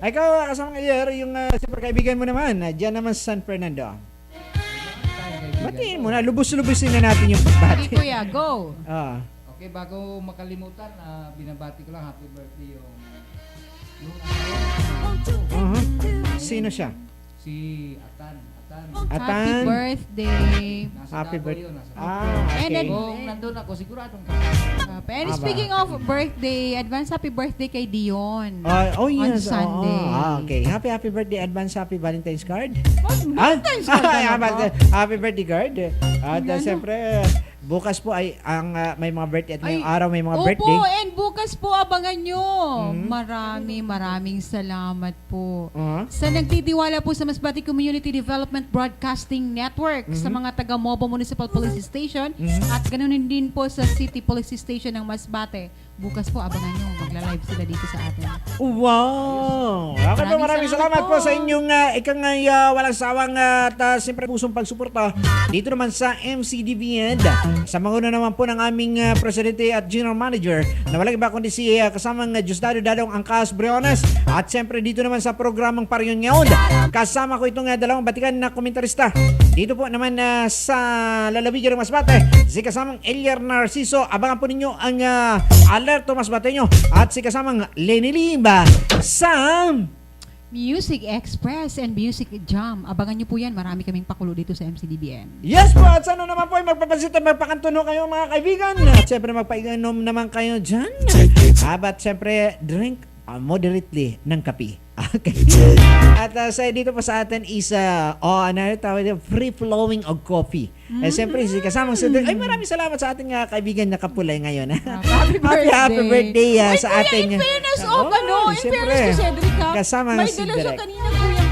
Ikaw, kasama ngayon, yung super kaibigan mo naman, dyan naman sa San Fernando. Batiin mo na, lubos-lubusin na natin yung Hey, pagbati. Kuya, go. Okay, bago makalimutan, binabati ko lang happy birthday yung Sino siya? si Atan. Atan. Happy birthday. Nasa Happy Davao birthday. yun, nasa And then, Kung nandun ako, siguradong ka. and speaking of birthday, advance happy birthday kay Dion. Yes. On Sunday. Okay. Happy birthday. Advance happy Valentine's card. Valentine's card talaga? Happy birthday card. At siyempre, bukas po ay ang may mga birthday at ngayong araw may mga birthday. Opo, and bukas po abangan nyo. Maraming salamat po. Sa nagtitiwala po sa Masbate Community Development Broadcasting Network, sa mga taga Mobo Municipal Police Station, at ganoon din po sa City Police Station ng Masbate. Bukas po abangan nyo. Magla-live sila dito sa atin. Wow! Okay po, maraming salamat po sa inyong walang sawang at siyempre pusong pagsuporta dito naman sa MCDBN. Sa manguna naman po ng aming Presidente at General Manager na walang iba kundi si kasamang Diosdado Dadong Angkas Briones. At siyempre dito naman sa programang Pariyon ngayon, kasama ko itong dalawang batikan na komentarista. Dito po naman sa lalawigan ng Masbate, si kasamang Eliar Narciso. Abangan po ninyo ang Alerto Masbateño at si kasamang Lenny Limba sa Music Express and Music Jam. Abangan nyo po yan. Marami kaming pakulo dito sa MCDBN. Yes po, at sana naman po ay magpapansit at magpakantuno kayo mga kaibigan. At syempre magpainom naman kayo dyan. At syempre drink moderately ng kape. Okay. At dito pa sa atin is free-flowing of coffee. Siyempre, si kasamang Cedric. Ay, maraming salamat sa ating kaibigan na kapulay ngayon. Happy Happy birthday Uy, sa kuya, ating... in fairness in siyempre. fairness to Cedric ha, Kasama may si dala siya Direk. kanina kuyang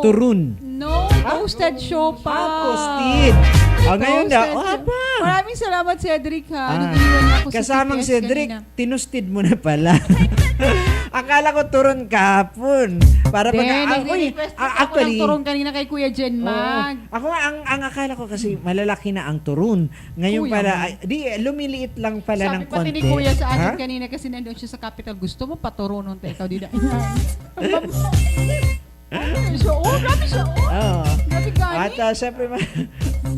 Turun. No, toasted siopa. Toasted. Ngayon na. Maraming salamat Cedric ha. Nag-iwan niya ako sa Kasamang TPS Cedric, kanina. tinusted mo na pala. Akala ko turon kahapon. Para pag nagre-request ako ng turong kanina kay Kuya Jen Mag. Ako nga, ang akala ko kasi malalaki na ang turun. Ngayon Kuya, pala, lumiliit lang pala ng Sabi pati konti. ni Kuya sa atin Ha? kanina kasi nandun siya sa capital. Gusto mo paturunon tayo ikaw di na. Grabe siya. Oo. Grabe At gani. syempre,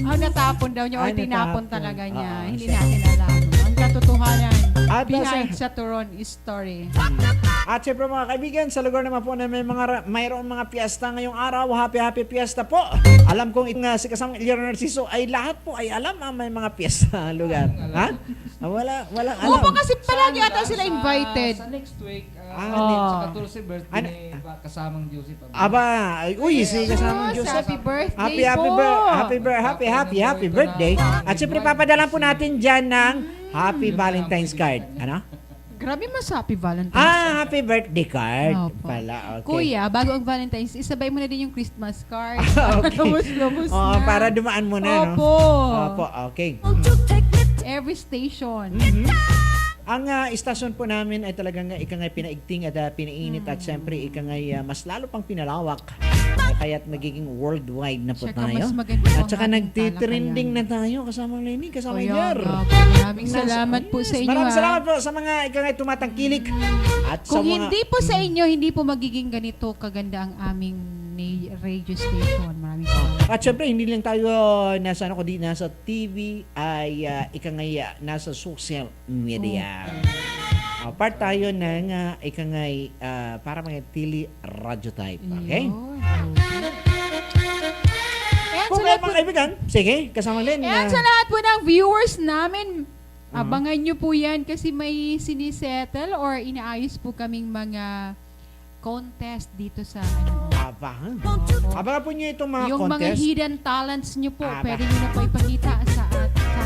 Natapon daw niya or tinapon natapon. talaga niya. Oo, Hindi siya. natin alam. Ang katotohanan At behind sa Turon story. At syempre mga kaibigan, sa lugar naman po na mayroong mga piyesta ngayong araw, happy piyesta po. Alam kong si kasamang Ilyar Narciso ay lahat po ay alam may mga piyesta lugar. Ha? Wala alam. Opo, kasi palagi ata sila invited. Sa next week, Ah. sa 14 birthday Ano? ni kasamang Joseph. Aba, si kasamang Yes, Joseph. happy birthday Happy birthday. At syempre papadalan po natin dyan ng Happy Valentine's card. Ano? Grabe mas happy Valentine's. Happy birthday card Opo. pala. Okay. Kuya, bago ang Valentine's, isabay mo na din yung Christmas card. Okay. Lubos na. Para dumaan mo na, no? Opo. Opo, okay. Every station. Ang istasyon po namin ay talagang ikangay pinaigting at pinainit at syempre ikangay mas lalo pang pinalawak. Kaya't magiging worldwide na po Tsaka tayo. mas maganda At ang saka ating nagtitrending na talakayan. tayo kasama Lenny, kasama Kaya Ilyar. nga po, maraming salamat po sa inyo. Maraming ha. salamat po sa mga ikangay tumatangkilik. At sa Kung mga hindi po sa inyo, hindi po magiging ganito kaganda ang aming radio station. Maraming salamat. At syempre, hindi lang tayo nasa nasa TV ay ikangay nasa social media. Part tayo ng ikangay para mga tili radio type. Okay? Yun. Ayan, Kung sa kayo lahat po, mga kaibigan, sige, kasama Len. ayan, sa lahat po ng viewers namin, abangan nyo po yan kasi may sinisettle or inaayos po kaming mga contest dito sa Abangan po nyo itong mga yung mga contest. hidden talents nyo po, Aba. pwede nyo na po ipakita sa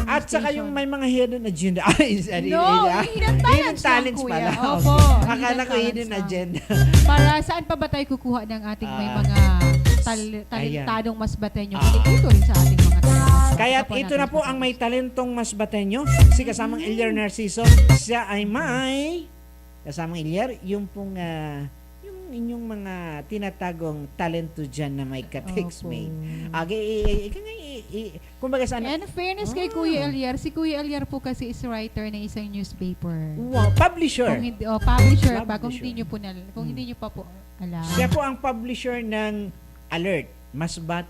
At saka yung may mga hidden agenda. No, yung hidden talents lang, kuya. pala. Opo, Okay. Akala hidden ko hidden talents lang. agenda. Para saan pa ba tayo kukuha ng ating may mga talentadong mas batenyo? Pwede dito rin sa ating mga talents. Kaya Kapwa ito natin na po mas ang may talentong mas batenyo. Si kasamang Ilyar Narciso. Siya ay may kasamang Ilyar, yung pong yung inyong mga tinatagong talento dyan na may ka-text Opo. mate. Kumbaga sana, And fairness kay Kuya Eliar, si Kuya Eliar po kasi is writer ng isang newspaper. wow, publisher. Kung hindi, publisher pa, kung Publisher. hindi nyo po kung hindi nyo pa po alam. Siya po ang publisher ng Alert. Masbate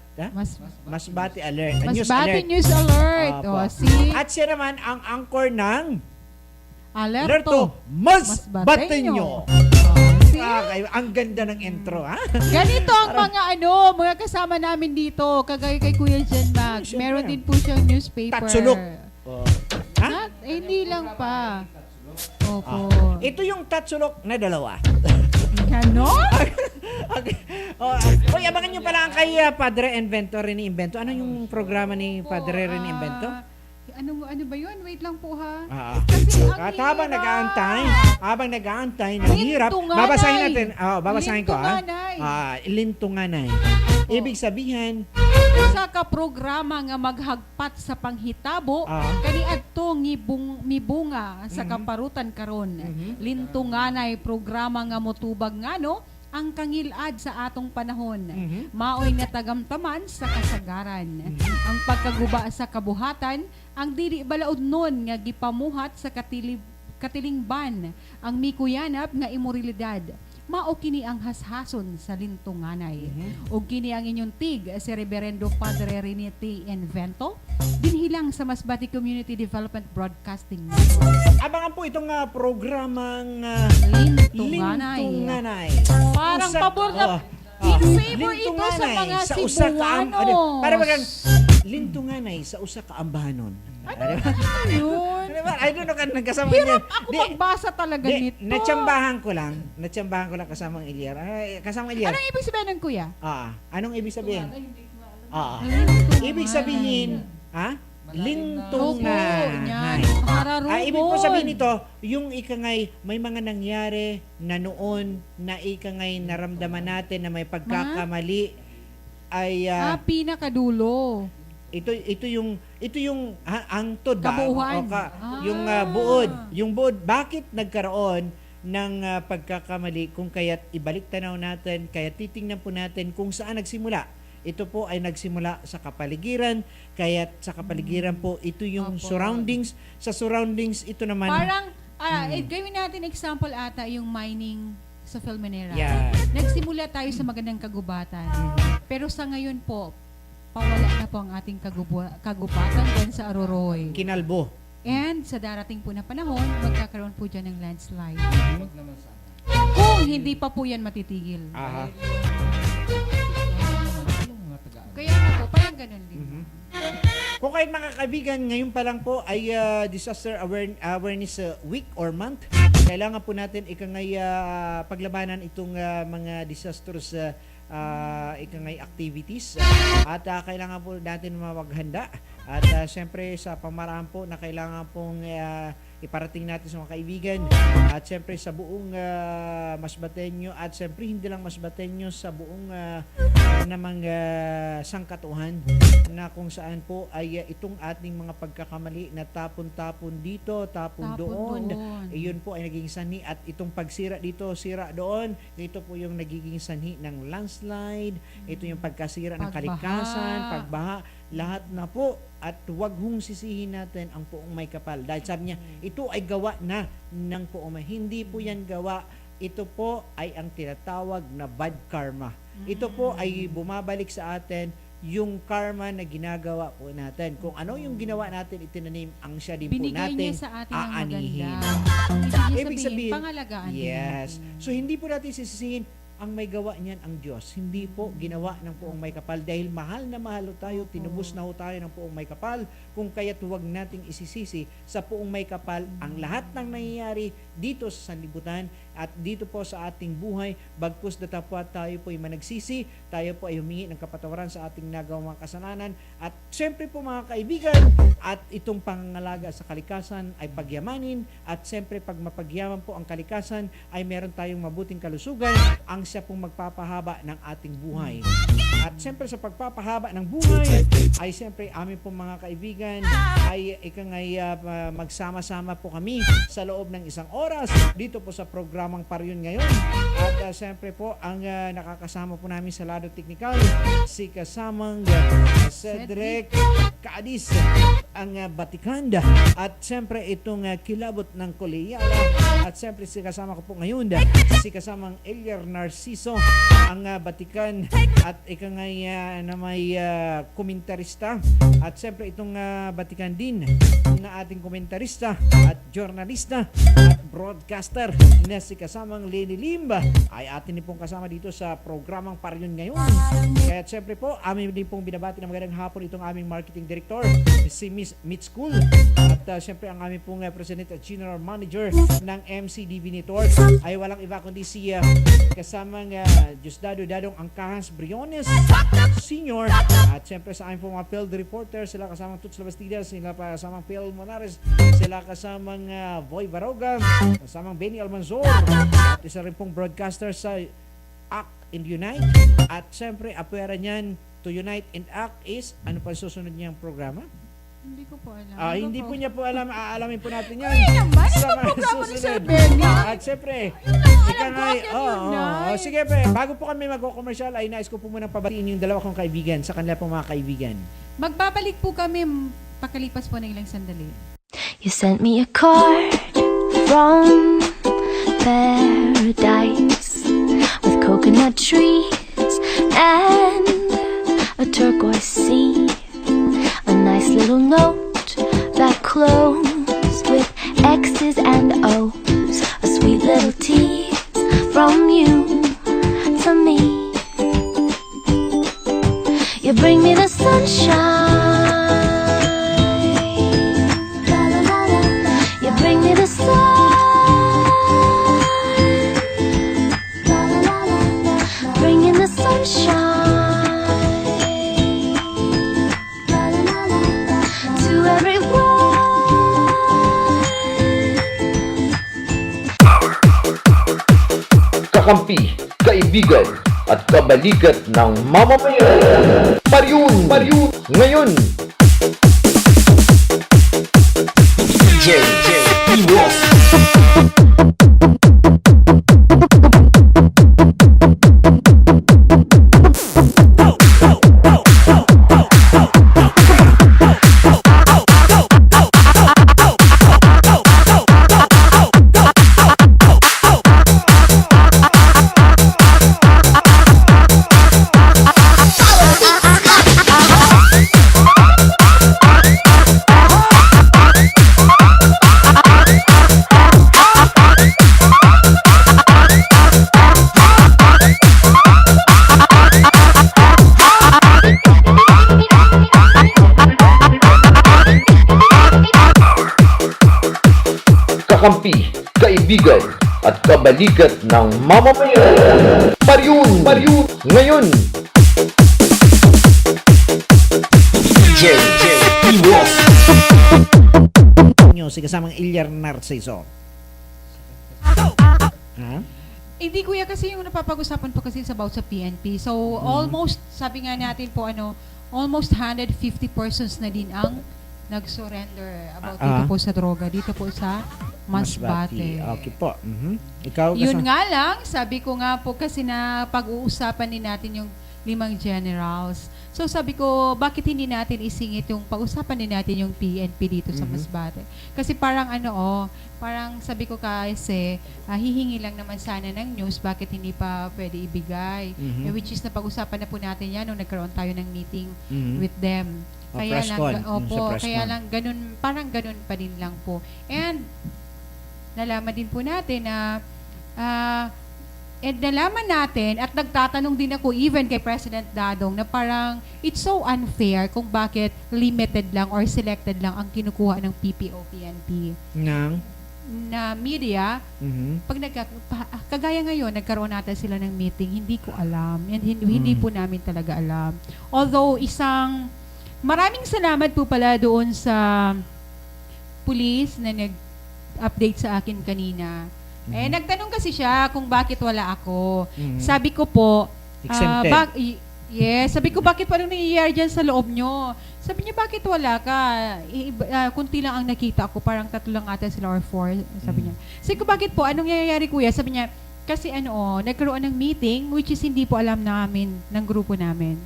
Alert. Mas News bati Alert. News Alert. Opo. O, si At siya naman ang anchor ng Alerto. Alerto Mas Bateño. Bateño. Si, Ang ganda ng intro, ha? ganito ang mga kasama namin dito, kagaya kay Kuya Jen Mag. Siyempre. Meron din po siyang newspaper. Tatsulok. Ha? Hindi lang pa. Opo. Ito yung tatsulok na dalawa. Ganon? Okay. Uy, abangan nyo pala ang kay Padre Invento, Rene Invento. Ano yung programa ni Padre Rene Invento? Ano ba yun? Wait lang po ha. Kasi ang at habang hirap. nag-aantay, ng hirap, Lintunganay. babasahin natin. Babasahin ko, ha? Lintunganay. Lintunganay. Ibig sabihin, Usa ka programa nga maghagpat sa panghitabo kaniadto mibunga sa kaparutan karon. Lintunganay programa nga motubag ngano ang kangilad sa atong panahon. Maoy natagamtaman sa kasagaran. Ang pagkaguba sa kabuhatan, ang dili balaod nun nga gipamuhat sa katilingban, ang mikuyanap nga imoralidad. Mao kini ang hashason sa lintunganay. Ug kini ang inyong tig si Reverendo Padre Rene T. Invento, dinhilang sa Masbate Community Development Broadcasting Network. abangan po itong programang Lintunganay. Lintunganay. Parang Usa- pabor na Oh. in favor ito sa Lintunganay mga sa usa ka Cebuanos. para bagang lintunganay sa usa ka ambahanon. Yun. I don't know kan nagkasama niya. Hirap ako magbasa talaga nito. Natsambahan ko lang kasamang Ilyar. Kasamang Ilyar. Anong ibig sabihin ng kuya? Anong ibig sabihin? Lintunganay. Ibig sabihin, lintunganay. Hararumon. Ibig po sabihin nito, yung ikangay may mga nangyari na noon na ikangay naramdaman natin na may pagkakamali ay Pinakadulo. ito yung angtod ba? Kabuuan. Yung buod bakit nagkaroon ng pagkakamali kung kaya't ibalik tanaw natin, kaya titingnan po natin kung saan nagsimula. Ito po ay nagsimula sa kapaligiran, kaya't sa kapaligiran po ito yung Opo. surroundings. Sa surroundings ito naman Parang, gawin natin example ata yung mining sa Filminera. Yeah. Nagsimula tayo sa magandang kagubatan. Pero sa ngayon po, pawala na po ang ating kagubatan dyan sa Aroroy. kinalbo. And sa darating po na panahon, magkakaroon po dyan ng landslide. Wag naman sana. Kung kung hindi pa po yan matitigil. Aha. Yung mga taga- Kaya nga po, parang ganun din. Kung kayo mga kaibigan, ngayon pa lang po ay Disaster Awareness Week or Month. Kailangan po natin ikangay paglabanan itong mga disastrous ikangay activities. At kailangan po natin maghanda. At siyempre sa pamaraan po na kailangan pong iparating natin sa mga kaibigan. At siyempre sa buong Masbateño at siyempre hindi lang Masbateño, sa buong namang sangkatuhan na kung saan po ay itong ating mga pagkakamali na tapon-tapon dito, tapon doon. Iyon po ay naging sanhi at itong pagsira dito, sira doon. Ito po yung nagiging sanhi ng landslide. Ito yung pagkasira ng kalikasan, pagbaha, lahat na po. At huwag hong sisihin natin ang Poong May Kapal. Dahil sabi niya, ito ay gawa na ng Poong May. Hindi po yan gawa. Ito po ay ang tinatawag na bad karma. Ito po ay bumabalik sa atin yung karma na ginagawa po natin. Kung ano yung ginawa natin, itinanim ang siya din Binigay po natin niya sa atin ng aanihin. maganda. Ibig Ibig sabihin, sabihin, pangalagaan yes. din natin. So hindi po natin sisisihin ang may gawa niyan ang Diyos. Hindi po ginawa ng Poong May Kapal dahil mahal na mahal tayo, tinubos na ho tayo ng Poong May Kapal. Kung kaya't huwag nating isisisi sa Poong May Kapal ang lahat ng nangyayari dito sa sanlibutan at dito po sa ating buhay. Bagkus datapwa tayo po ay managsisi, tayo po ay humingi ng kapatawaran sa ating nagawang mga kasalanan. At syempre po mga kaibigan, at itong pangangalaga sa kalikasan ay pagyamanin, at syempre pag mapagyaman po ang kalikasan ay meron tayong mabuting kalusugan, ang siya pong magpapahaba ng ating buhay. At syempre sa pagpapahaba ng buhay ay syempre amin pong mga kaibigan ay ikangay magsama-sama po kami sa loob ng isang oras dito po sa programang Paryon ngayon. At syempre po ang nakakasama po namin sa lado teknikal si kasamang Cedric Cadiz, ang Batikanda, at syempre itong kilabot ng Koleyala, at syempre si kasama ko po ngayon si kasamang Elier Narciso, ang Batikan, at ikangay na may komentarista, at syempre itong Batikan din na ating komentarista at journalista at broadcaster na si kasamang Lenny Limba ay atin din pong kasama dito sa programang Paryon ngayon. Kaya syempre po amin din pong binabati ng magandang hapon itong aming marketing director si Miss Meet School, at syempre ang aming pong president at general manager ng MCDB Network ay walang iba kundi si kasamang Diosdado Dadong Angkahas Briones Senior, at syempre sa aming pong mga field reporter, sila kasamang Tuts Labastidas, sila kasamang Phil Monares, sila kasamang Boy Baroga, kasamang Benny Almanzor, at isa rin pong broadcaster sa Act and Unite, at syempre apera niyan to Unite and Act is ano pa susunod niyang programa? Hindi ko po alam. Hindi po niya po alam, aalamin po natin yan. naman, sa ano mga programa ni Sir susunod. Benny? At syempre, alam ko, Act and Unite. sige pre, bago po kami mag-commercial ay nais ko po munang pabatiin yung dalawa kong kaibigan sa kanila pong mga kaibigan. Magbabalik po kami pakalipas po ng ilang sandali. You sent me a card from paradise with coconut trees and a turquoise sea. A nice little note that closed with X's and O's. A sweet little tease from you to me. You bring me the sunshine. You bring me the sun. Bring in the sunshine. To everyone. Kakampi, kaibigan, at kabalikat ng mamamayan. Paryon ngayon. DJ Ross. kakampi, kaibigan, at kabalikat ng mamamayan. Pariyun, ngayon. Nyo, si kasamang Ilyar Narciso. Ha? Hindi kuya kasi yung napapag-usapan po kasi is about sa PNP. So almost, sabi nga natin po almost 150 persons na din ang nag-surrender about dito po sa droga, dito po sa Masbate. Okay po. Ikaw, Yun nga lang, sabi ko nga po kasi na pag-uusapan din natin yung 5 generals. So sabi ko, bakit hindi natin isingit yung pag-usapan din natin yung PNP dito sa Masbate? Kasi parang parang sabi ko kasi, hihingi lang naman sana ng news, bakit hindi pa pwede ibigay? Which is napag-usapan na po natin yan nung nagkaroon tayo ng meeting with them. Kaya lang, kaya lang ganun, parang ganun pa din lang po. And nalaman din po natin na nalaman natin at nagtatanong din ako even kay President Dadong na parang it's so unfair kung bakit limited lang or selected lang ang kinukuha ng PPO-PNP na media. Pag kagaya ngayon, nagkaroon natin sila ng meeting, hindi ko alam. And hindi po namin talaga alam. Although maraming salamat po pala doon sa police na nag-update sa akin kanina. Nagtanong kasi siya kung bakit wala ako. Sabi ko po, exempted. Sabi ko, bakit parang nangyayari dyan sa loob nyo? Sabi niya, bakit wala ka? Kunti lang ang nakita ko, parang 3 lang ata sila or 4, sabi niya. Sabi ko, bakit po? Anong nangyayari, kuya? Sabi niya, kasi nagkaroon ng meeting, which is hindi po alam namin, ng grupo namin.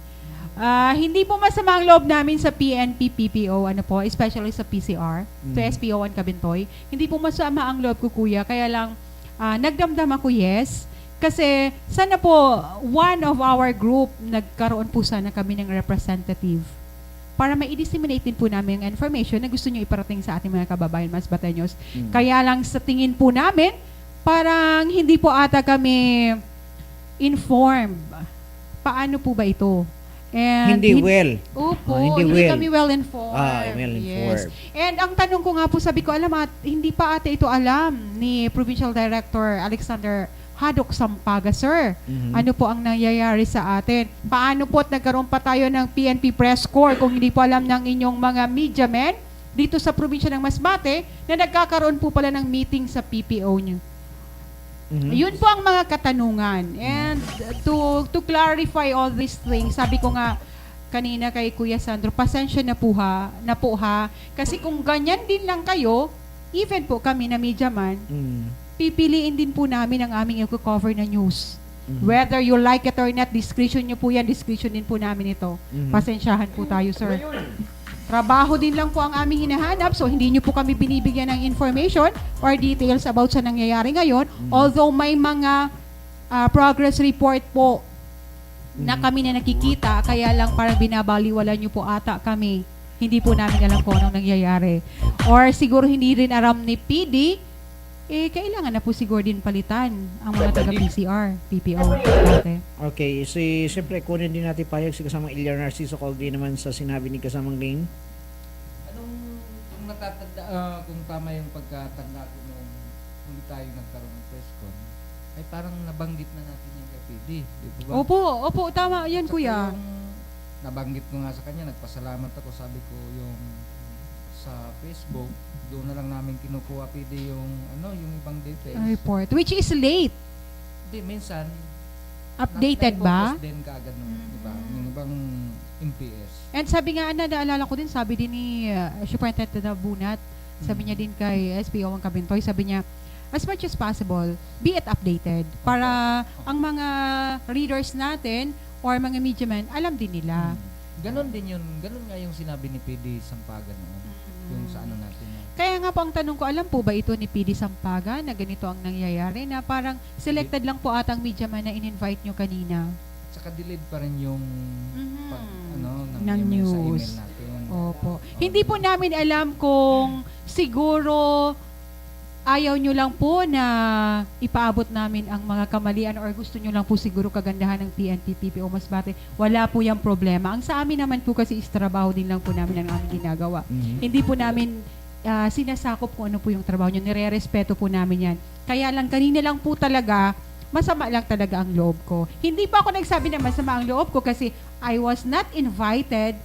Hindi po masama ang loob namin sa PNP, PPO, especially sa PCR, sa SPO1 Kabintoy. Hindi po masama ang loob ko, kuya. Kaya lang, nagdamdam ako, yes. Kasi sana po, one of our group, nagkaroon po sana kami ng representative para ma-disseminate din po namin ang information na gusto nyo iparating sa ating mga kababayan Masbateños. Kaya lang sa tingin po namin, parang hindi po ata kami informed. Paano po ba ito? And Hindi well. Opo, hindi kami well-informed. Well-informed. Yes. And ang tanong ko nga po, sabi ko, hindi pa ata ito alam ni Provincial Director Alexander Haddock Sampaga, sir. Ano po ang nangyayari sa atin? Paano po at nagkaroon pa tayo ng PNP press corps kung hindi po alam ng inyong mga media men dito sa probinsya ng Masbate na nagkakaroon po pala ng meeting sa PPO nyo? Yun po ang mga katanungan. And to clarify all these things, sabi ko nga kanina kay Kuya Sandro, pasensya na po ha. Kasi kung ganyan din lang kayo, even po kami na media man, pipiliin din po namin ang aming i-cover na news. Whether you like it or not, discretion nyo po yan, discretion din po namin ito. Pasensyahan po tayo, sir. Trabaho din lang po ang aming hinahanap, so hindi nyo po kami binibigyan ng information or details about sa nangyayari ngayon. Although may mga progress report po na kami na nakikita, kaya lang parang binabaliwala nyo po ata kami. Hindi po namin alam kung anong nangyayari. Or siguro hindi rin aram ni PD, kailangan na po siguro din palitan ang mga taga-PCR, PPO. Okay, siyempre kunin din natin payag si kasamang Ilyar Narciso Caldi naman sa sinabi ni kasamang Lane. Kung natatanda, kung tama yung pagkatanda ko nung huli tayo nagkaroon ng press con, ay parang nabanggit na natin yung kay PD. Di ba? Opo, tama yan, kuya. Nabanggit ko nga sa kanya, nagpasalamat ako, sabi ko yung sa Facebook, doon na lang namin kinukuha PD yung ibang details. Report, which is late. Hindi, minsan Updated ba? din kaagad diba? Yung ibang MPS. And sabi nga, naalala ko din, sabi din ni Superintendent na Bunat, sabi niya din kay SPO1 Kabintoy, sabi niya, as much as possible, be it updated para ang mga readers natin or mga media men, alam din nila. Ganon din yun. Ganon nga yung sinabi ni PD Sampaga noon. Yung sa natin. Kaya nga po ang tanong ko, alam po ba ito ni PD Sampaga na ganito ang nangyayari na parang selected lang po atang media man na in-invite nyo kanina? Saka delayed pa rin yung ng email sa news. email natin. Opo. Hindi po namin alam kung siguro ayaw nyo lang po na ipaabot namin ang mga kamalian or gusto nyo lang po siguro kagandahan ng PNP, PPO Masbate. Wala po yung problema. Ang sa amin naman po kasi is trabaho din lang po namin ang aming ginagawa. Hindi po namin sinasakop kung ano po yung trabaho nyo. Nire-respeto po namin yan. Kaya lang, kanina lang po talaga, masama lang talaga ang loob ko. Hindi pa ako nagsabi na masama ang loob ko kasi I was not invited,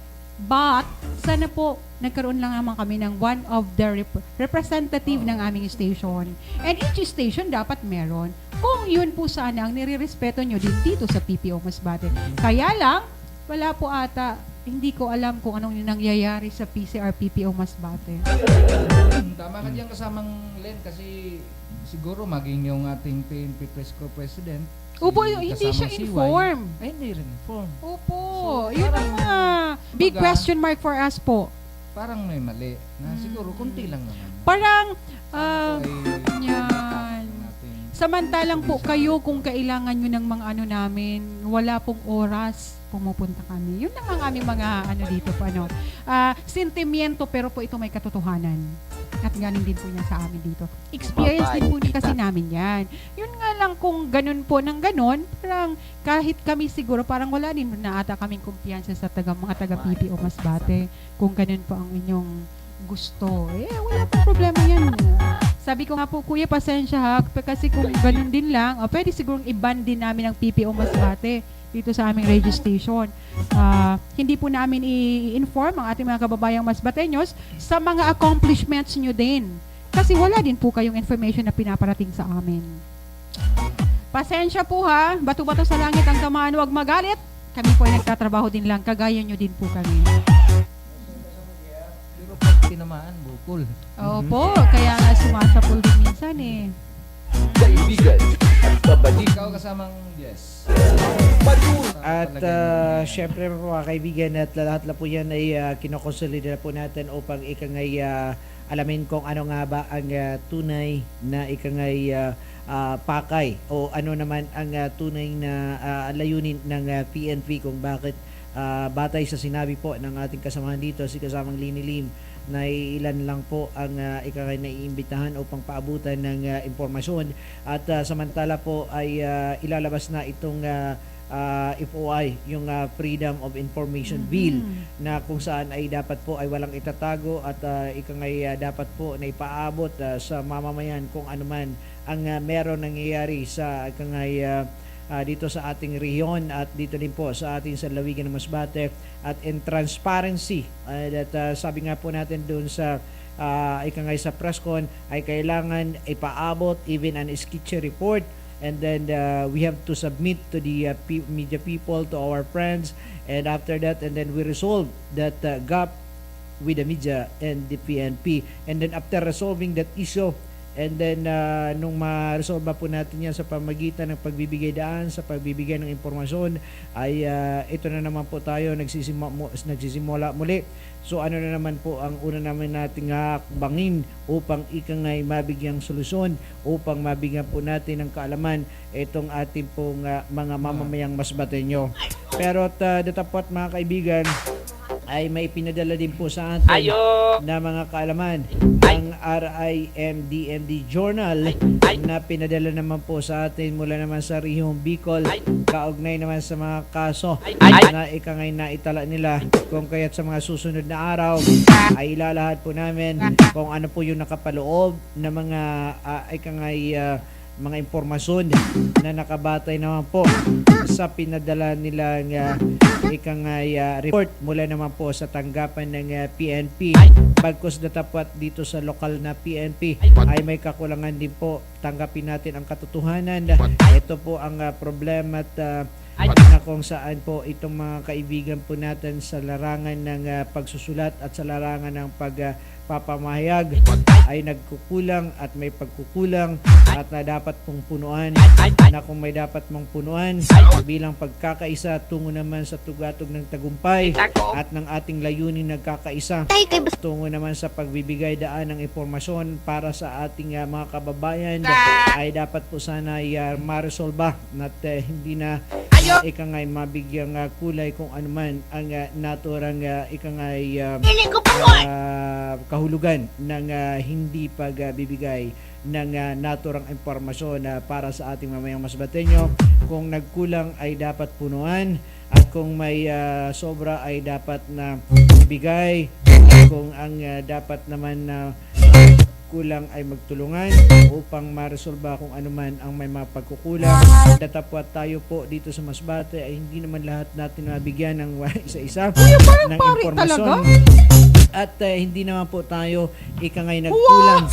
but sana po nagkaroon lang naman kami ng one of the representative ng aming station. And each station dapat meron. Kung yun po sana ang nire-respeto nyo din dito sa PPO Masbate. Kaya lang, wala po ata, hindi ko alam kung anong yung nangyayari sa PCR PPO Masbate. Tama ka diyan kasamang Len kasi siguro maging yung ating PNP Press Corps President. Opo, hindi siya kasamang CY. inform. Ay, hindi rin inform. Opo, So, yun parang, ang big kumbaga, question mark for us po. Parang may mali na siguro kunti lang naman. Parang, Ay, yan. natin. Samantalang po kayo kung kailangan nyo ng mga ano namin, wala pong oras, pumupunta kami. Yun lang ang aming mga ano dito po, ano. Sentimiento pero po ito may katotohanan. At galing din po niya sa amin dito. Experience din po kasi namin yan. Yun nga lang kung ganun po ng ganun, parang kahit kami siguro, parang wala din na ata kaming kumpiyansa sa mga taga PPO Masbate. Kung ganun po ang inyong gusto. Wala pong problema yan. Sabi ko nga po, Kuya, pasensya ha, kasi kung ganun din lang, pwede sigurong i-ban din namin ang PPO Masbate dito sa aming radio station. Hindi po namin i-inform ang ating mga kababayang Masbateños sa mga accomplishments nyo din. Kasi wala din po kayong information na pinaparating sa amin. Pasensya po ha, bato-bato sa langit ang tamaan, huwag magalit. Kami po ay nagtatrabaho din lang, kagaya nyo din po kami. Pero pag tinamaan, bukol. Opo, kaya nga sumasapol din minsan eh. Kaibigan at kabalikan. Ikaw kasamang yes. At syempre po mga kaibigan, at lahat na po yan ay kinokonsolida po natin upang ikangay alamin kung ano nga ba ang tunay na ikangay pakay o ano naman ang tunay na layunin ng PNP, kung bakit batay sa sinabi po ng ating kasamahan dito, si kasamang Lini Lim, na ilan lang po ang ikangay naiimbitahan upang paabutan ng impormasyon, at samantala po ay ilalabas na itong FOI, yung Freedom of Information Bill, na kung saan ay dapat po ay walang itatago at ikangay dapat po na ipaabot sa mamamayan kung ano man ang meron nangyayari sa ikangay dito sa ating rehiyon at dito din po sa ating sa Lawigan ng Masbate, at in transparency that sabi nga po natin doon sa ikangay sa presscon ay kailangan ipaabot even an sketchy report, and then we have to submit to the media people, to our friends, and after that, and then we resolve that gap with the media and the PNP, and then after resolving that issue, and then nung ma-resolve po natin yan sa pamagitan ng pagbibigay daan, sa pagbibigay ng impormasyon, ay ito na naman po tayo nagsisimula muli. So ano na naman po ang una naman nating hakbangin upang ikangay mabigyang solusyon, upang mabigyan po natin ng kaalaman itong ating pong mga mamamayang Masbateño. Pero datapot mga kaibigan, ay may pinadala din po sa atin na mga kaalaman ang RIMDMD Journal na pinadala naman po sa atin mula naman sa Rihong Bicol, kaugnay naman sa mga kaso na ikangay na itala nila, kung kaya't sa mga susunod na araw ay ilalahad po namin kung ano po yung nakapaloob na mga ikangay mga impormasyon na nakabatay naman po sa pinadala nilang ikangay report mula naman po sa tanggapan ng PNP. Bagkus datapat dito sa lokal na PNP ay may kakulangan din po, tanggapin natin ang katotohanan. Ito po ang problema at na kung saan po itong mga kaibigan po natin sa larangan ng pagsusulat at sa larangan ng pagpapamahayag ay nagkukulang at may pagkukulang at na dapat pong punuan, na kung may dapat mong punuan bilang pagkakaisa tungo naman sa tugatog ng tagumpay at ng ating layunin nagkakaisa tungo naman sa pagbibigay daan ng impormasyon para sa ating mga kababayan, ay dapat po sana ay ma-resolve at hindi na ikangay mabigyang kulay kung ano man ang naturang ikangay kahulugan ng hindi pagbibigay ng naturang impormasyon para sa ating mamayang Masbateño. Kung nagkulang ay dapat punuan, at kung may sobra ay dapat na ibigay, kung ang dapat naman na kulang ay magtulungan upang maresolba kung ano man ang may mga pagkukulang. Datapwat tayo po dito sa Masbate ay hindi naman lahat natin mabigyan ng isa-isa ng pare impormasyon. talaga? At hindi naman po tayo ikangay nagkulang.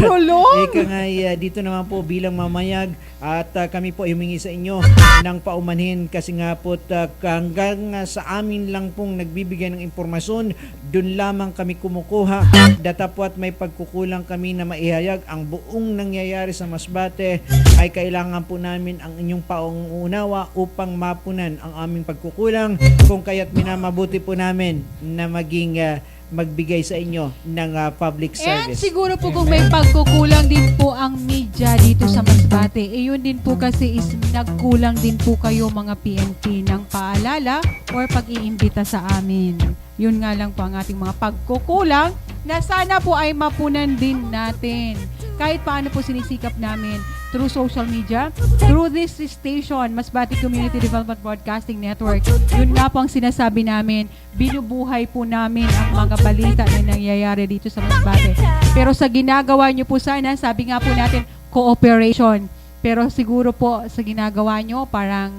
Prolong! Ikangay dito naman po bilang mamayag at kami po humingi sa inyo ng paumanhin kasi nga po hanggang sa amin lang pong nagbibigay ng impormasyon, dun lamang kami kumukuha. Datapwat may pagkukulang kami na maihayag ang buong nangyayari sa Masbate ay kailangan po namin ang inyong pauunawa upang mapunan ang aming pagkukulang, kung kaya't minamabuti po namin na maging magbigay sa inyo ng public And service. siguro po kung may pagkukulang din po ang media dito sa Masbate, yun din po kasi is nagkulang din po kayo mga PNP ng paalala or pag-iimbita sa amin. Yun nga lang po ang ating mga pagkukulang na sana po ay mapunan din natin. Kahit paano po sinisikap namin through social media, through this station, Masbate Community Development Broadcasting Network. Yun nga po ang sinasabi namin, binubuhay po namin ang mga balita na nangyayari dito sa Masbate. Pero sa ginagawa nyo po sana, sabi nga po natin, cooperation. Pero siguro po sa ginagawa nyo, parang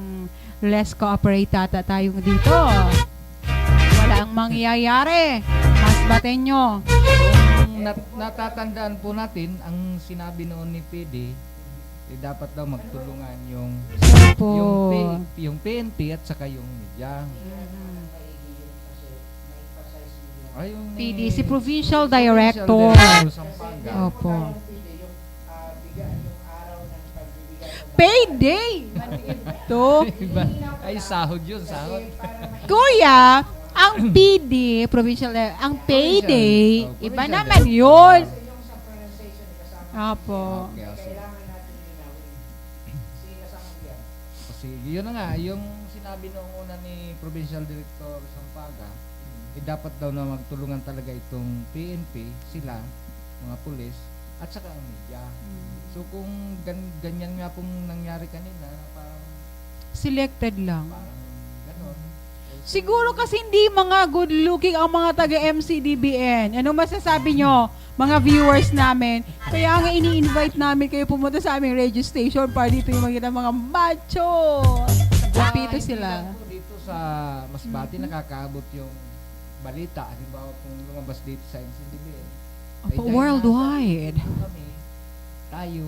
less cooperate ata tayong dito. Wala ang mangyayari. Masbate nyo. Kung natatandaan po natin, ang sinabi noon ni PD, dapat daw magtulungan yung Po. yung PNP at saka yung media. Ay, yung PD, si Provincial Director. Sampaga. Opo. Payday! Ito. Ay, sahod yun, sahod. Kuya, ang PD, provincial, ang payday, Provincial. iba naman yun. Apo. Okay, sige. Kasi yun na nga, yung sinabi noong una ni Provincial Director Sampaga, dapat daw na magtulungan talaga itong PNP, sila, mga pulis, at saka ang media. So kung ganyan nga pong nangyari kanina, parang Selected lang. ganon. Siguro kasi hindi mga good looking ang mga taga-MCDBN. Ano masasabi nyo, mga viewers namin? Kaya nga ini-invite namin kayo pumunta sa aming radio station para dito yung mga macho. Guwapito sila. Hindi lang po dito sa Masbate nakakaabot yung balita. Halimbawa kung lumabas dito sa MCDBN. Opo, worldwide. Kami, tayo,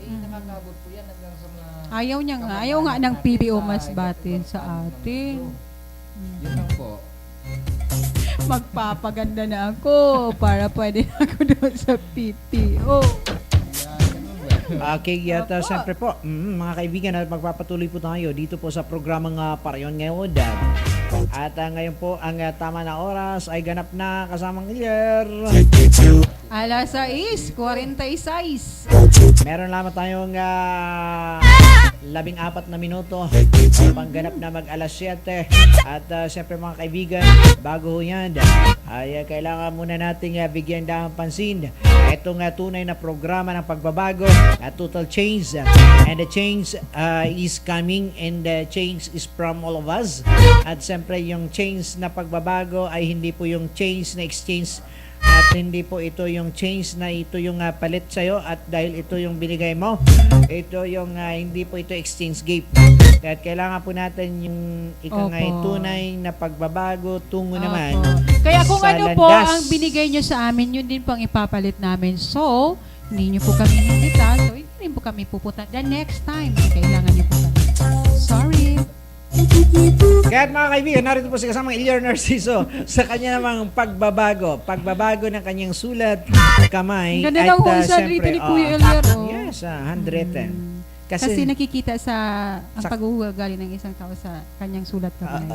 nakakaabot po yan hanggang sa mga... Ayaw niya nga. Ayaw nga ng PBO Masbate sa atin. Yun lang po. Magpapaganda na ako para pwede na ako doon sa PPO. Okay, at siyempre po, mga kaibigan, at magpapatuloy po tayo dito po sa programang Parayon ngayon. At ngayon po, ang tama na oras ay ganap na kasamang Ilyar. Alas 6:46. Meron lamang tayong 14 na minuto pangganap na mag alas 7. At siyempre mga kaibigan, bago ho yan, ay kailangan muna nating bigyan ng pansin itong tunay na programa ng pagbabago, total change. And the change is coming, and the change is from all of us. At siyempre yung change na pagbabago ay hindi po yung change na exchange, at hindi po ito yung change na ito yung palit sa'yo, at dahil ito yung binigay mo, ito yung hindi po ito exchange gift. At kailangan po natin yung ikangay Opo. tunay na pagbabago tungo Opo. naman Kaya kung sa ano po landas. ang binigay nyo sa amin, yun din po ang ipapalit namin. So, hindi nyo po kami hinita, so hindi rin po kami pupunta. The next time, kailangan nyo po kami. Sorry. Kaya mga kaibigan, narito po si kasamang Ilyar Narciso sa kanya namang pagbabago ng kanyang sulat, kamay. Ang ganda ng hulsan syempre, rito ni Kuya Ilyar, oh. Yes, 100. Kasi nakikita sa ang pag-uugali ng isang tao sa kanyang sulat kamay.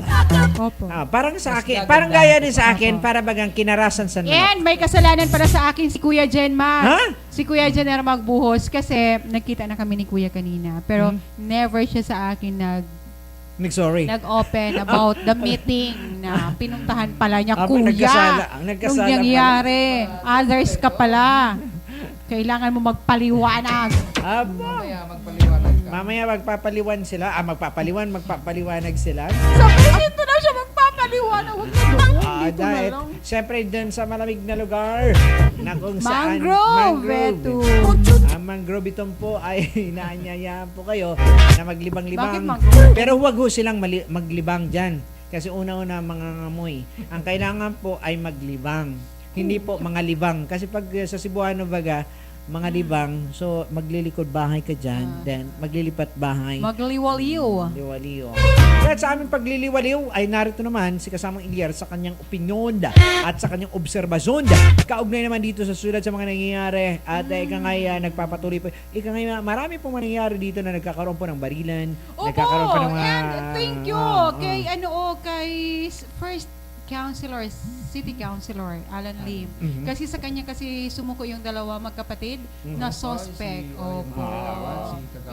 Opo. parang sa akin, Mas parang gaganda. gaya din sa akin, para bagang kinarasan sa And may kasalanan para sa akin si Kuya Jen Ha? Si Kuya Jen na magbuhos kasi nagkita na kami ni Kuya kanina. Pero never siya sa akin Sorry. nag-open about the meeting na pinuntahan pala niya, Apo, Kuya. nagkasala Nung nangyari, others ka pala. Kailangan mo magpaliwanag. Kaya magpaliwanag ka. Mamaya magpapaliwan sila. Magpapaliwanag sila. Sa presinto na siya magpapaliwanag. Huwag na doon. dito na dahil, lang. syempre dun sa malamig na lugar na kung saan Mangrove, eto. Ang mangrove itong po ay inaanyayaan po kayo na maglibang-libang. Bakit mangrove? Pero huwag ho silang maglibang dyan. Kasi una-una mga ngamoy. Ang kailangan po ay maglibang. Hindi po mga libang. Kasi pag sa Cebuano baga, mga libang, so maglilikod bahay ka dyan, then maglilipat bahay. Magliwaliw. Liwaliw. At sa aming pagliliwaliw ay narito naman si kasamang Ilyar sa kanyang opinyon at sa kanyang obserbasyon. Kaugnay naman dito sa sulat sa mga nangyayari at ika nga nagpapatuloy po. Ika nga marami pong nangyayari dito na nagkakaroon po ng barilan. Nagkakaroon po ng mga... And thank you kay first councilor, city councilor, Alan Lim. Kasi sa kanya kasi sumuko yung dalawa magkapatid na suspect. Opo.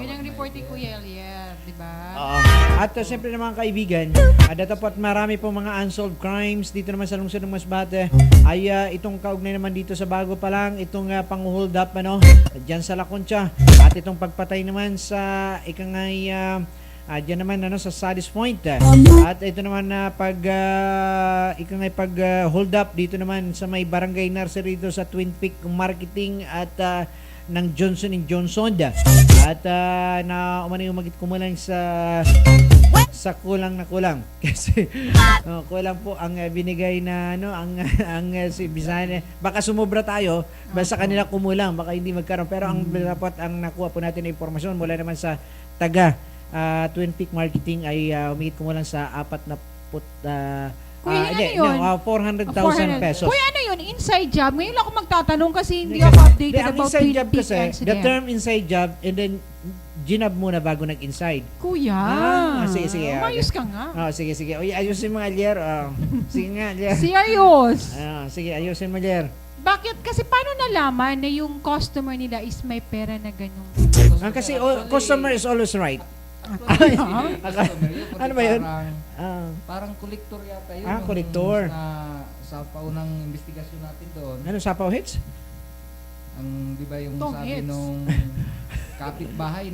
Yun ang report ni Kuya Elier, di ba? At siyempre naman kaibigan, dito po at marami pong mga unsolved crimes dito naman sa lungsod ng Masbate ay itong kaugnay naman dito sa bago pa lang, itong pang-hold up dyan sa La Concha at itong pagpatay naman sa ikangay dyan naman sa Sadis Point. At ito naman na pag hold up dito naman sa may barangay nursery dito sa Twin Peak Marketing at ng Johnson & Johnson. At na umano yung kumulang sa kulang na kulang kasi kulang po ang binigay na ang si Bisaya. Baka sumobra tayo basta kanila kumulang, baka hindi magkaroon, pero ang dapat ang nakuha po natin na impormasyon mula naman sa taga Twin Peak Marketing ay umigit ko mo lang sa 400,000 pesos. Kuya, ano yun? Inside job? Ngayon lang ako magtatanong kasi hindi ako updated ang about inside Twin job Peak kasi, incident. the term inside job and then ginab muna bago nag-inside. Kuya, sige. umayos ka nga. Sige. Uy, ayusin mo, Alier. Sige nga, Alier. Serious. Sige, ayusin mo, Alier. Bakit? Kasi paano nalaman na yung customer nila is may pera na ganun? Kasi customer is always right. Ano ba yun? Parang kolektor yata yun. Kolektor. Sa paunang investigasyon natin doon. Ano, Sapaw Hits? Di ba yung Tom sabi hits. nung kapitbahay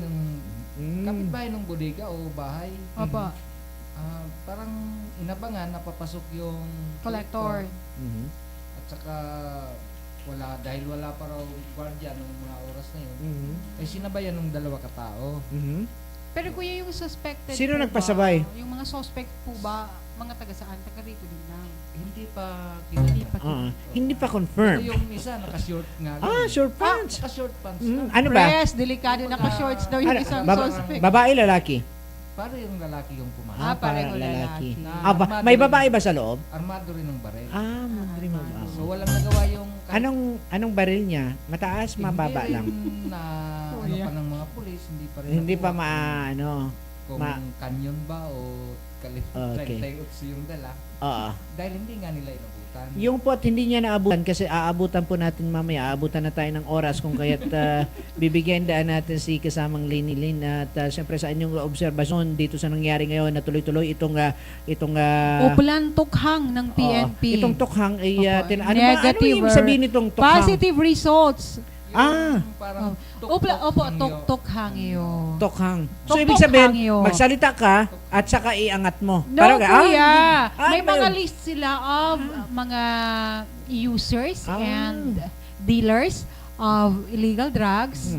nung bodega o bahay. Opo. Parang inabangan na papasok yung Collector. At saka dahil wala pa raw guardia nung mga oras na yun. Ay sinabayan ng 2 katao. Pero kuya, yung suspected Sino po nagpasabay? ba, yung mga suspect po ba, mga taga saan? Taga rito din lang. Hindi pa Hindi kilala. pa. Hindi pa Pero confirmed. yung isa naka-short nga. Short pants. Naka-short pants lang. Ano ba? Press, delikado, naka-shorts daw yung isang suspect. Babae, lalaki? Para yung lalaki yung pumasok. pareho lalaki. May babae ba sa loob? Armado rin ng baril. Madali mo ba? So walang nagawa yung... Anong baril niya? Mataas, mababa Hindi lang? rin na ano pa ng mga pulis, hindi pa rin Hindi pa nakuha kung canyon ba o Okay. 38 yung dala. Oo. Dahil hindi nga nila inabutan. Yung po at hindi niya naabutan kasi aabutan po natin mamaya. Aabutan na tayo ng oras kung kaya't bibigyan daan natin si kasamang Lenny Lin at syempre sa inyong obserbasyon dito sa nangyari ngayon na tuloy-tuloy itong Uplan tukhang ng PNP. itong tukhang ay Opo, ano negative ibig sabihin nitong tukhang? Positive results. Yung parang Tukhang yun. Tukhang. So Tok-tok ibig sabihin, hangyo. magsalita ka at saka iangat mo. No, Parang, kuya. May ano ba mga yun? list sila of mga users Ah. and dealers of illegal drugs.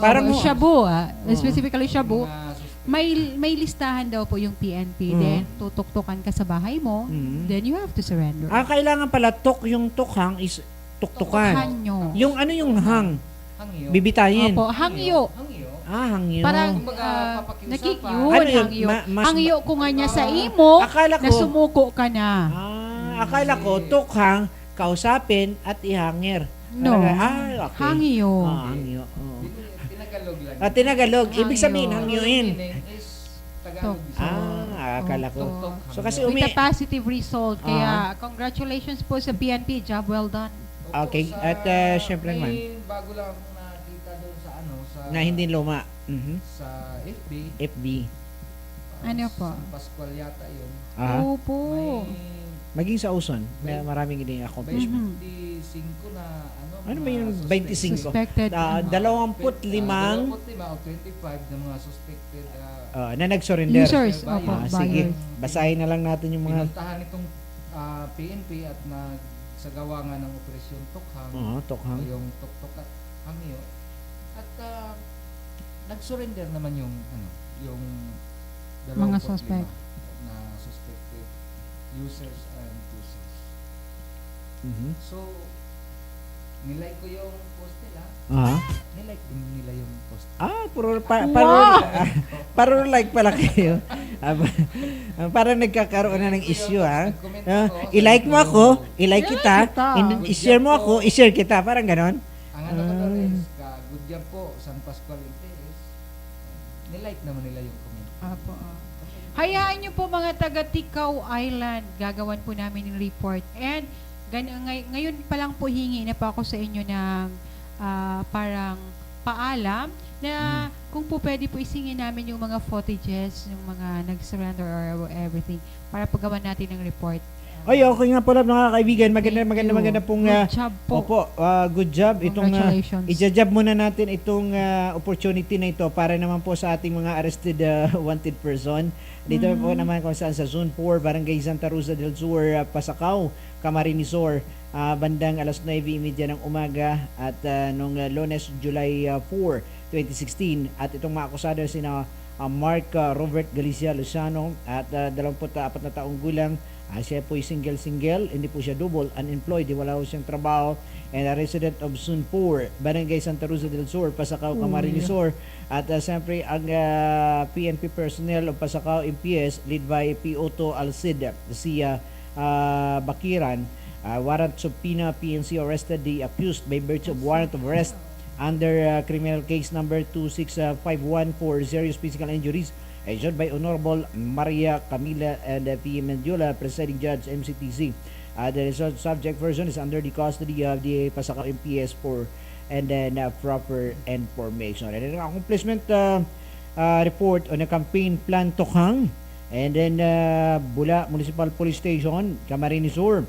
Parang shabu, specifically shabu. mga suspect. May listahan daw po yung PNP. Then, tutuktukan ka sa bahay mo. Then, you have to surrender. Kailangan pala yung tukhang is tuktukan. Hanyo. Yung yung hang, Hangyo. bibitayin. Opo, hangyo. Hangyo. Hangyo. Parang Kumbaga, papakiusapan. nakikyun, Ano yun? hangyo. Mas- Hangyo ko nga niya sa imo Akala na ko- sumuko ka na. Akala ko tukhang, kausapin at ihangir. No. Okay. Hangyo. Hangyo. Oo. Tinagalog lang. Tinagalog. Ibig sabihin, Hangyo. hangyuin. Is Tagalog. Akala ko. Tok-tok. So kasi With a positive result. Kaya, congratulations po sa PNP. Job well done. Okay. At syempre naman, May bago lang akong nakita doon sa sa na hindi luma. sa FB. FB. Ano po? San Pascual yata yun. Opo. May Maging sa Uson, may maraming hindi accomplishment. 25 na Ano ba yung 25? Suspected. 25 o 25 na mga suspected na nag-surrender. Users. Opo, Opo, Sige, buyers. basahin na lang natin yung mga... pinuntahan itong PNP at nagsagawa nga ng operasyon Tokhang. Oo, Tokhang. O yung Tok-Tok at Hangyo. At nag-surrender naman yung yung Mga 25 suspect. na suspected users and users. Mhm. So, nilike ko yung post nila. Aha. Nilike din nila yung post. Paro like pala kayo. Parang nagkakaroon na ng issue, ha? Nag-comment Ah, ako, i-like mo sabi ko, ako, i-like kita, kita. i-share mo ako, i-share kita, parang ganon. Ang ano ko doon is, good job po, San Pascual Interes. Nilike naman nila yung comment. Apo. Hayaan nyo po mga taga Tikaw Island. Gagawan po namin ng report. And ngayon pa lang po hingi na pa ako sa inyo ng parang paalam na kung po pwede po isingin namin yung mga footages, yung mga nag-surrender or everything para paggawa natin ng report. Ay, okay nga pala mga kaibigan, maganda pong Good job po. Opo, good job. Itong Congratulations. i-jab muna natin itong opportunity na ito para naman po sa ating mga arrested wanted person. Dito po naman kung saan sa Zone 4, Barangay Santa Rosa del Sur, Pasacao, Camarinesor, bandang alas 9:30 ng umaga at nung Lunes, July 4, 2016. At itong mga akusado sina Mark Robert Galicia Lozano at 24 na taong gulang. Siya po ay single, hindi po siya double, unemployed, wala po siyang trabaho, and a resident of Zone 4, Barangay Santa Rosa del Sur, Pasacao, Camarinesor. At siyempre, ang PNP personnel of Pasacao MPS, led by P.O.T. Alcid, si Bakiran, warrant subpoena, PNC arrested the accused by virtue of warrant of arrest under criminal case number 2651 for serious physical injuries, issued by Honorable Maria Camila and P. Mendiola, presiding judge, MCTC. The subject person is under the custody of the Pasacao MPS for and then proper information. And then accomplishment report on a campaign plan Tokhang, and then Bula Municipal Police Station, Camarinesor,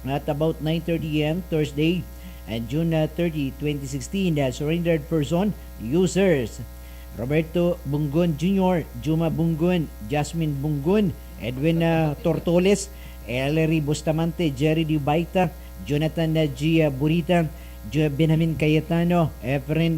at about 9:30 a.m. Thursday and June 30, 2016. Surrendered person users Roberto Bungon Jr., Juma Bungon, Jasmine Bungon, Edwin Tortoles, Ellery Bustamante, Jerry Di Baita, Jonathan G. Burita, Benjamin Cayetano, Efren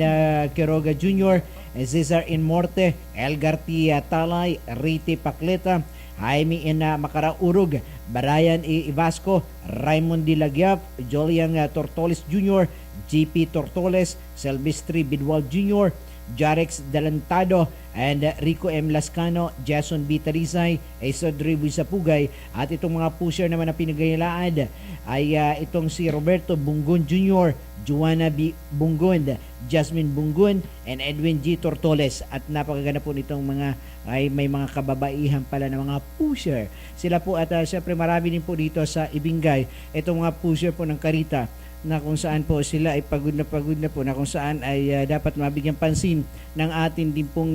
Quiroga Jr., Cesar Inmorte, Elgar T. Talay, Riti Pacleta, Jaime N. Macaraurug, Brian E. Ibasco, Raymond D. Lagyap, Jolian Tortoles Jr., GP Tortoles, Silvestre Bidwal Jr., Jarex Dalantado, and Rico M. Lascano, Jason B. Tarisay, Esodre Buisapugay. At itong mga pusher naman na pinagaylaan ay itong si Roberto Bungon Jr., Joanna B. Bungon, Jasmine Bungon, and Edwin G. Tortoles. At napakaganda po nitong mga ay may mga kababaihan pala na mga pusher. Sila po at syempre marami din po dito sa Ibingay itong mga pusher po ng Karita na kung saan po sila ay pagod na po, na kung saan ay dapat mabigyan pansin ng atin din pong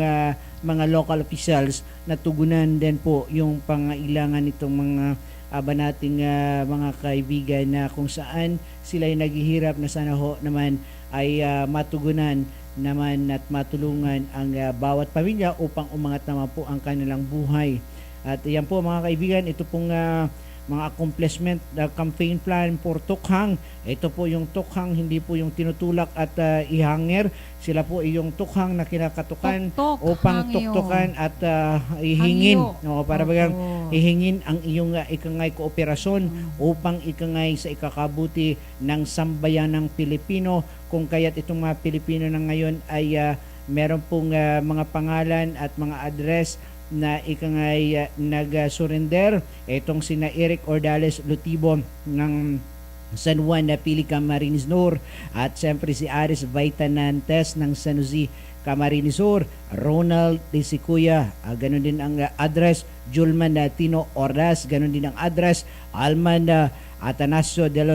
mga local officials na tugunan din po yung pangailangan nitong mga nating mga kaibigan na kung saan sila ay naghihirap na sana ho naman ay matugunan naman at matulungan ang bawat pamilya upang umangat naman po ang kanilang buhay. At yan po mga kaibigan, ito pong mga accomplishment campaign plan for Tokhang. Ito po yung Tokhang, hindi po yung tinutulak at ihanger. Sila po yung Tokhang na kinakatukan upang tuktukan at ihingin. No, para bagang ihingin ang iyong ikangay kooperasyon upang ikangay sa ikakabuti ng sambayanang Pilipino. Kung kaya't itong mga Pilipino na ngayon ay meron pong mga pangalan at mga address na ikangay nag-surrender. Itong sina Eric Ordales Lutibo ng San Juan na Pili Camarinesor, at siyempre si Aris Vaitanantes ng San Jose Camarinesor, Ronald Tisicuya, ganun din ang address. Julman Tino Ordas, ganun din ang address. Alman Atanasio de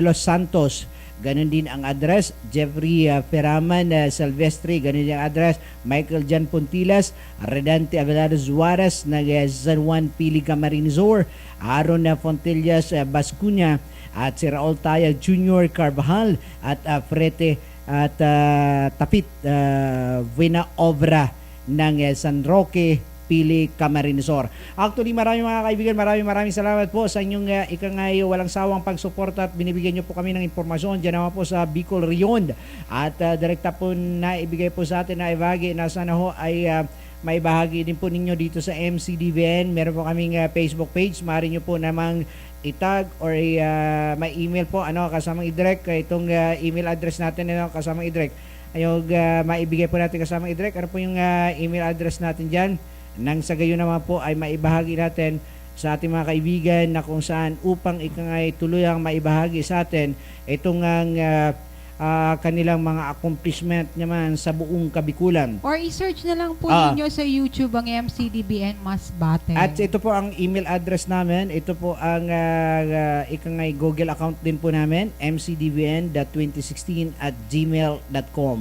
los Santos, ganun din ang address. Jeffrey Peraman Silvestre, ganun din ang address. Michael Jan Pontilas, Redante Avelado Juarez ng San Juan Pili Camarinesor, Aaron Fontillas Bascuña, at si Raul Tayag Jr. Carvajal, at Frete at Tapit Vina Obra ng San Roque Pili Camarines Sur. Actually, maraming mga kaibigan, maraming salamat po sa inyong walang sawang pagsuporta at binibigyan nyo po kami ng impormasyon dyan naman po sa Bicol Rion. At direkta po na ibigay po sa atin na ibahagi na sana ho ay may bahagi din po ninyo dito sa MCDBN. Meron po kaming Facebook page. Maaari nyo po namang itag or may email po kasamang i-direct itong email address natin kasamang i-direct. Ayog maibigay po natin kasamang i-direct. Ano po yung email address natin dyan? Nang sa gayon naman po ay maibahagi natin sa ating mga kaibigan na kung saan upang ikangay tuluyang maibahagi sa atin itong kanilang mga accomplishment naman sa buong Kabikulan. Or i-search na lang po ninyo sa YouTube ang MCDBN Masbate. At ito po ang email address namin. Ito po ang ikangay Google account din po namin, mcdbn.2016@gmail.com.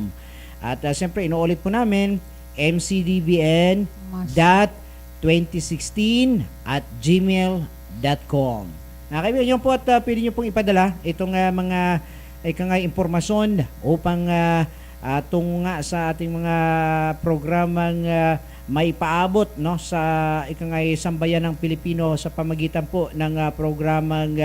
At siyempre, inuulit po namin, mcdbn.2016@gmail.com. Nakakaibigan nyo po at pwede nyo pong ipadala itong mga impormasyon upang tungo nga sa ating mga programang may paabot sa sambayan ng Pilipino sa pamagitan po ng programang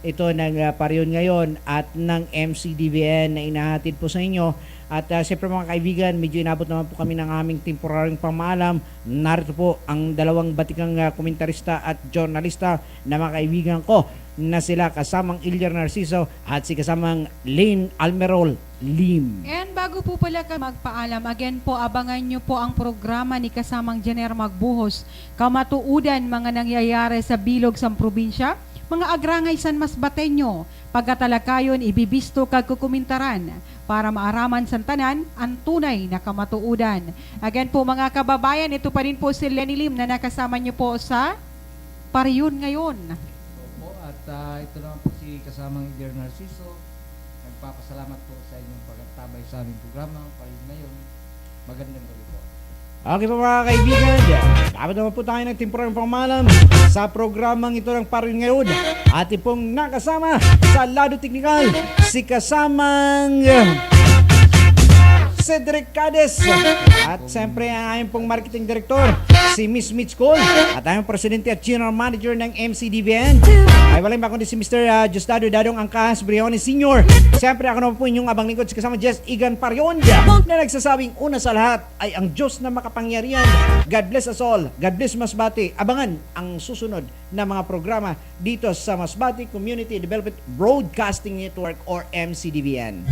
ito ng Pariyon Ngayon at ng MCDBN na inahatid po sa inyo. At siyempre mga kaibigan, medyo inabot naman po kami ng aming temporaryong pamaalam. Narito po ang dalawang batikang komentarista at journalista na mga kaibigan ko na sila kasamang Ilyar Narciso at si kasamang Lynn Almerol Lim. And bago po pala ka magpaalam, again po, abangan nyo po ang programa ni kasamang Jenner Magbuhos. Kamatuudan mga nangyayari sa bilog sa probinsya, mga agrangay San Masbateño, pagkatalakayon ibibisto kag kukumintaran para maaraman sa tanan ang tunay na kamatuudan. Again po mga kababayan, ito pa rin po si Lenny Lim na nakasama nyo po sa Pariyon Ngayon. Opo, at ito naman po si kasamang Ilyar Narciso. Nagpapasalamat po sa inyong pagtabay sa aming programa Pariyon Ngayon. Magandang gabi po. Okay po mga kaibigan, dapat naman po tayo ng temporaryong pamalam sa programang ito ng Pariyon Ngayon. Ating pong nakasama sa lado teknikal si kasamang Cedric Cades. At siyempre ang aming pong marketing director si Miss Mitch Cole at aming presidente at general manager ng MCDBN. Ay walang ba kundi si Mr. Justado Dadong Angkas Briones Sr. Siyempre ako naman po inyong abang lingkod si kasama Jess Igan Parionda na nagsasabing una sa lahat ay ang Diyos na makapangyarihan. God bless us all. God bless Masbate. Abangan ang susunod na mga programa dito sa Masbate Community Development Broadcasting Network or MCDBN.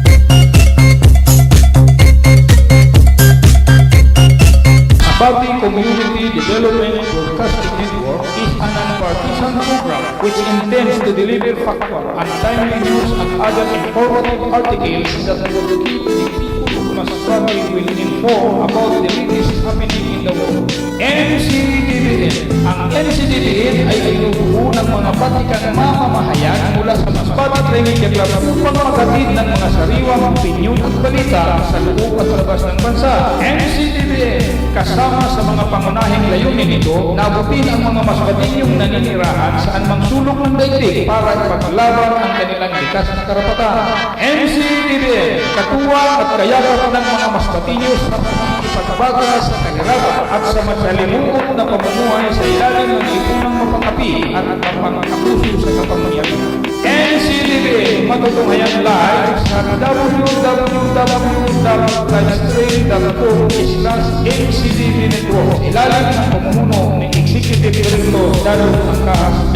Masbate Community Development Broadcasting Network is a non-partisan program which intends to deliver factual and timely news and other informative articles that will keep the people of Masbate will inform about the latest happening in the world. MCDBN. Ang MCDBN ay inubuo ng mga batikang mamamahayan mula sa Masbate Training Club upang maghatid ng mga sariwang opinyon at balita sa loob at labas ng bansa. MCDBN. Kasama sa mga pangunahing layunin nito, nabutin ang mga Masbateñong naninirahan saan mang sulok ng daigdig para ipaglaban ang kanilang likas na karapatan. MCDBN. Katuwa at kayakap ng mga Masbateño sa ipagbaga sa kagalaban at sa masalimuot na pamumuhay sa ilalim ng lipunang mapakapi at mapangkapuso sa kapangyarihan. NCDB, matutunghayan live sa www.livestream.com/MCDB Network. Ilalim ng pamumuno ni Executive Director Dadong Angkas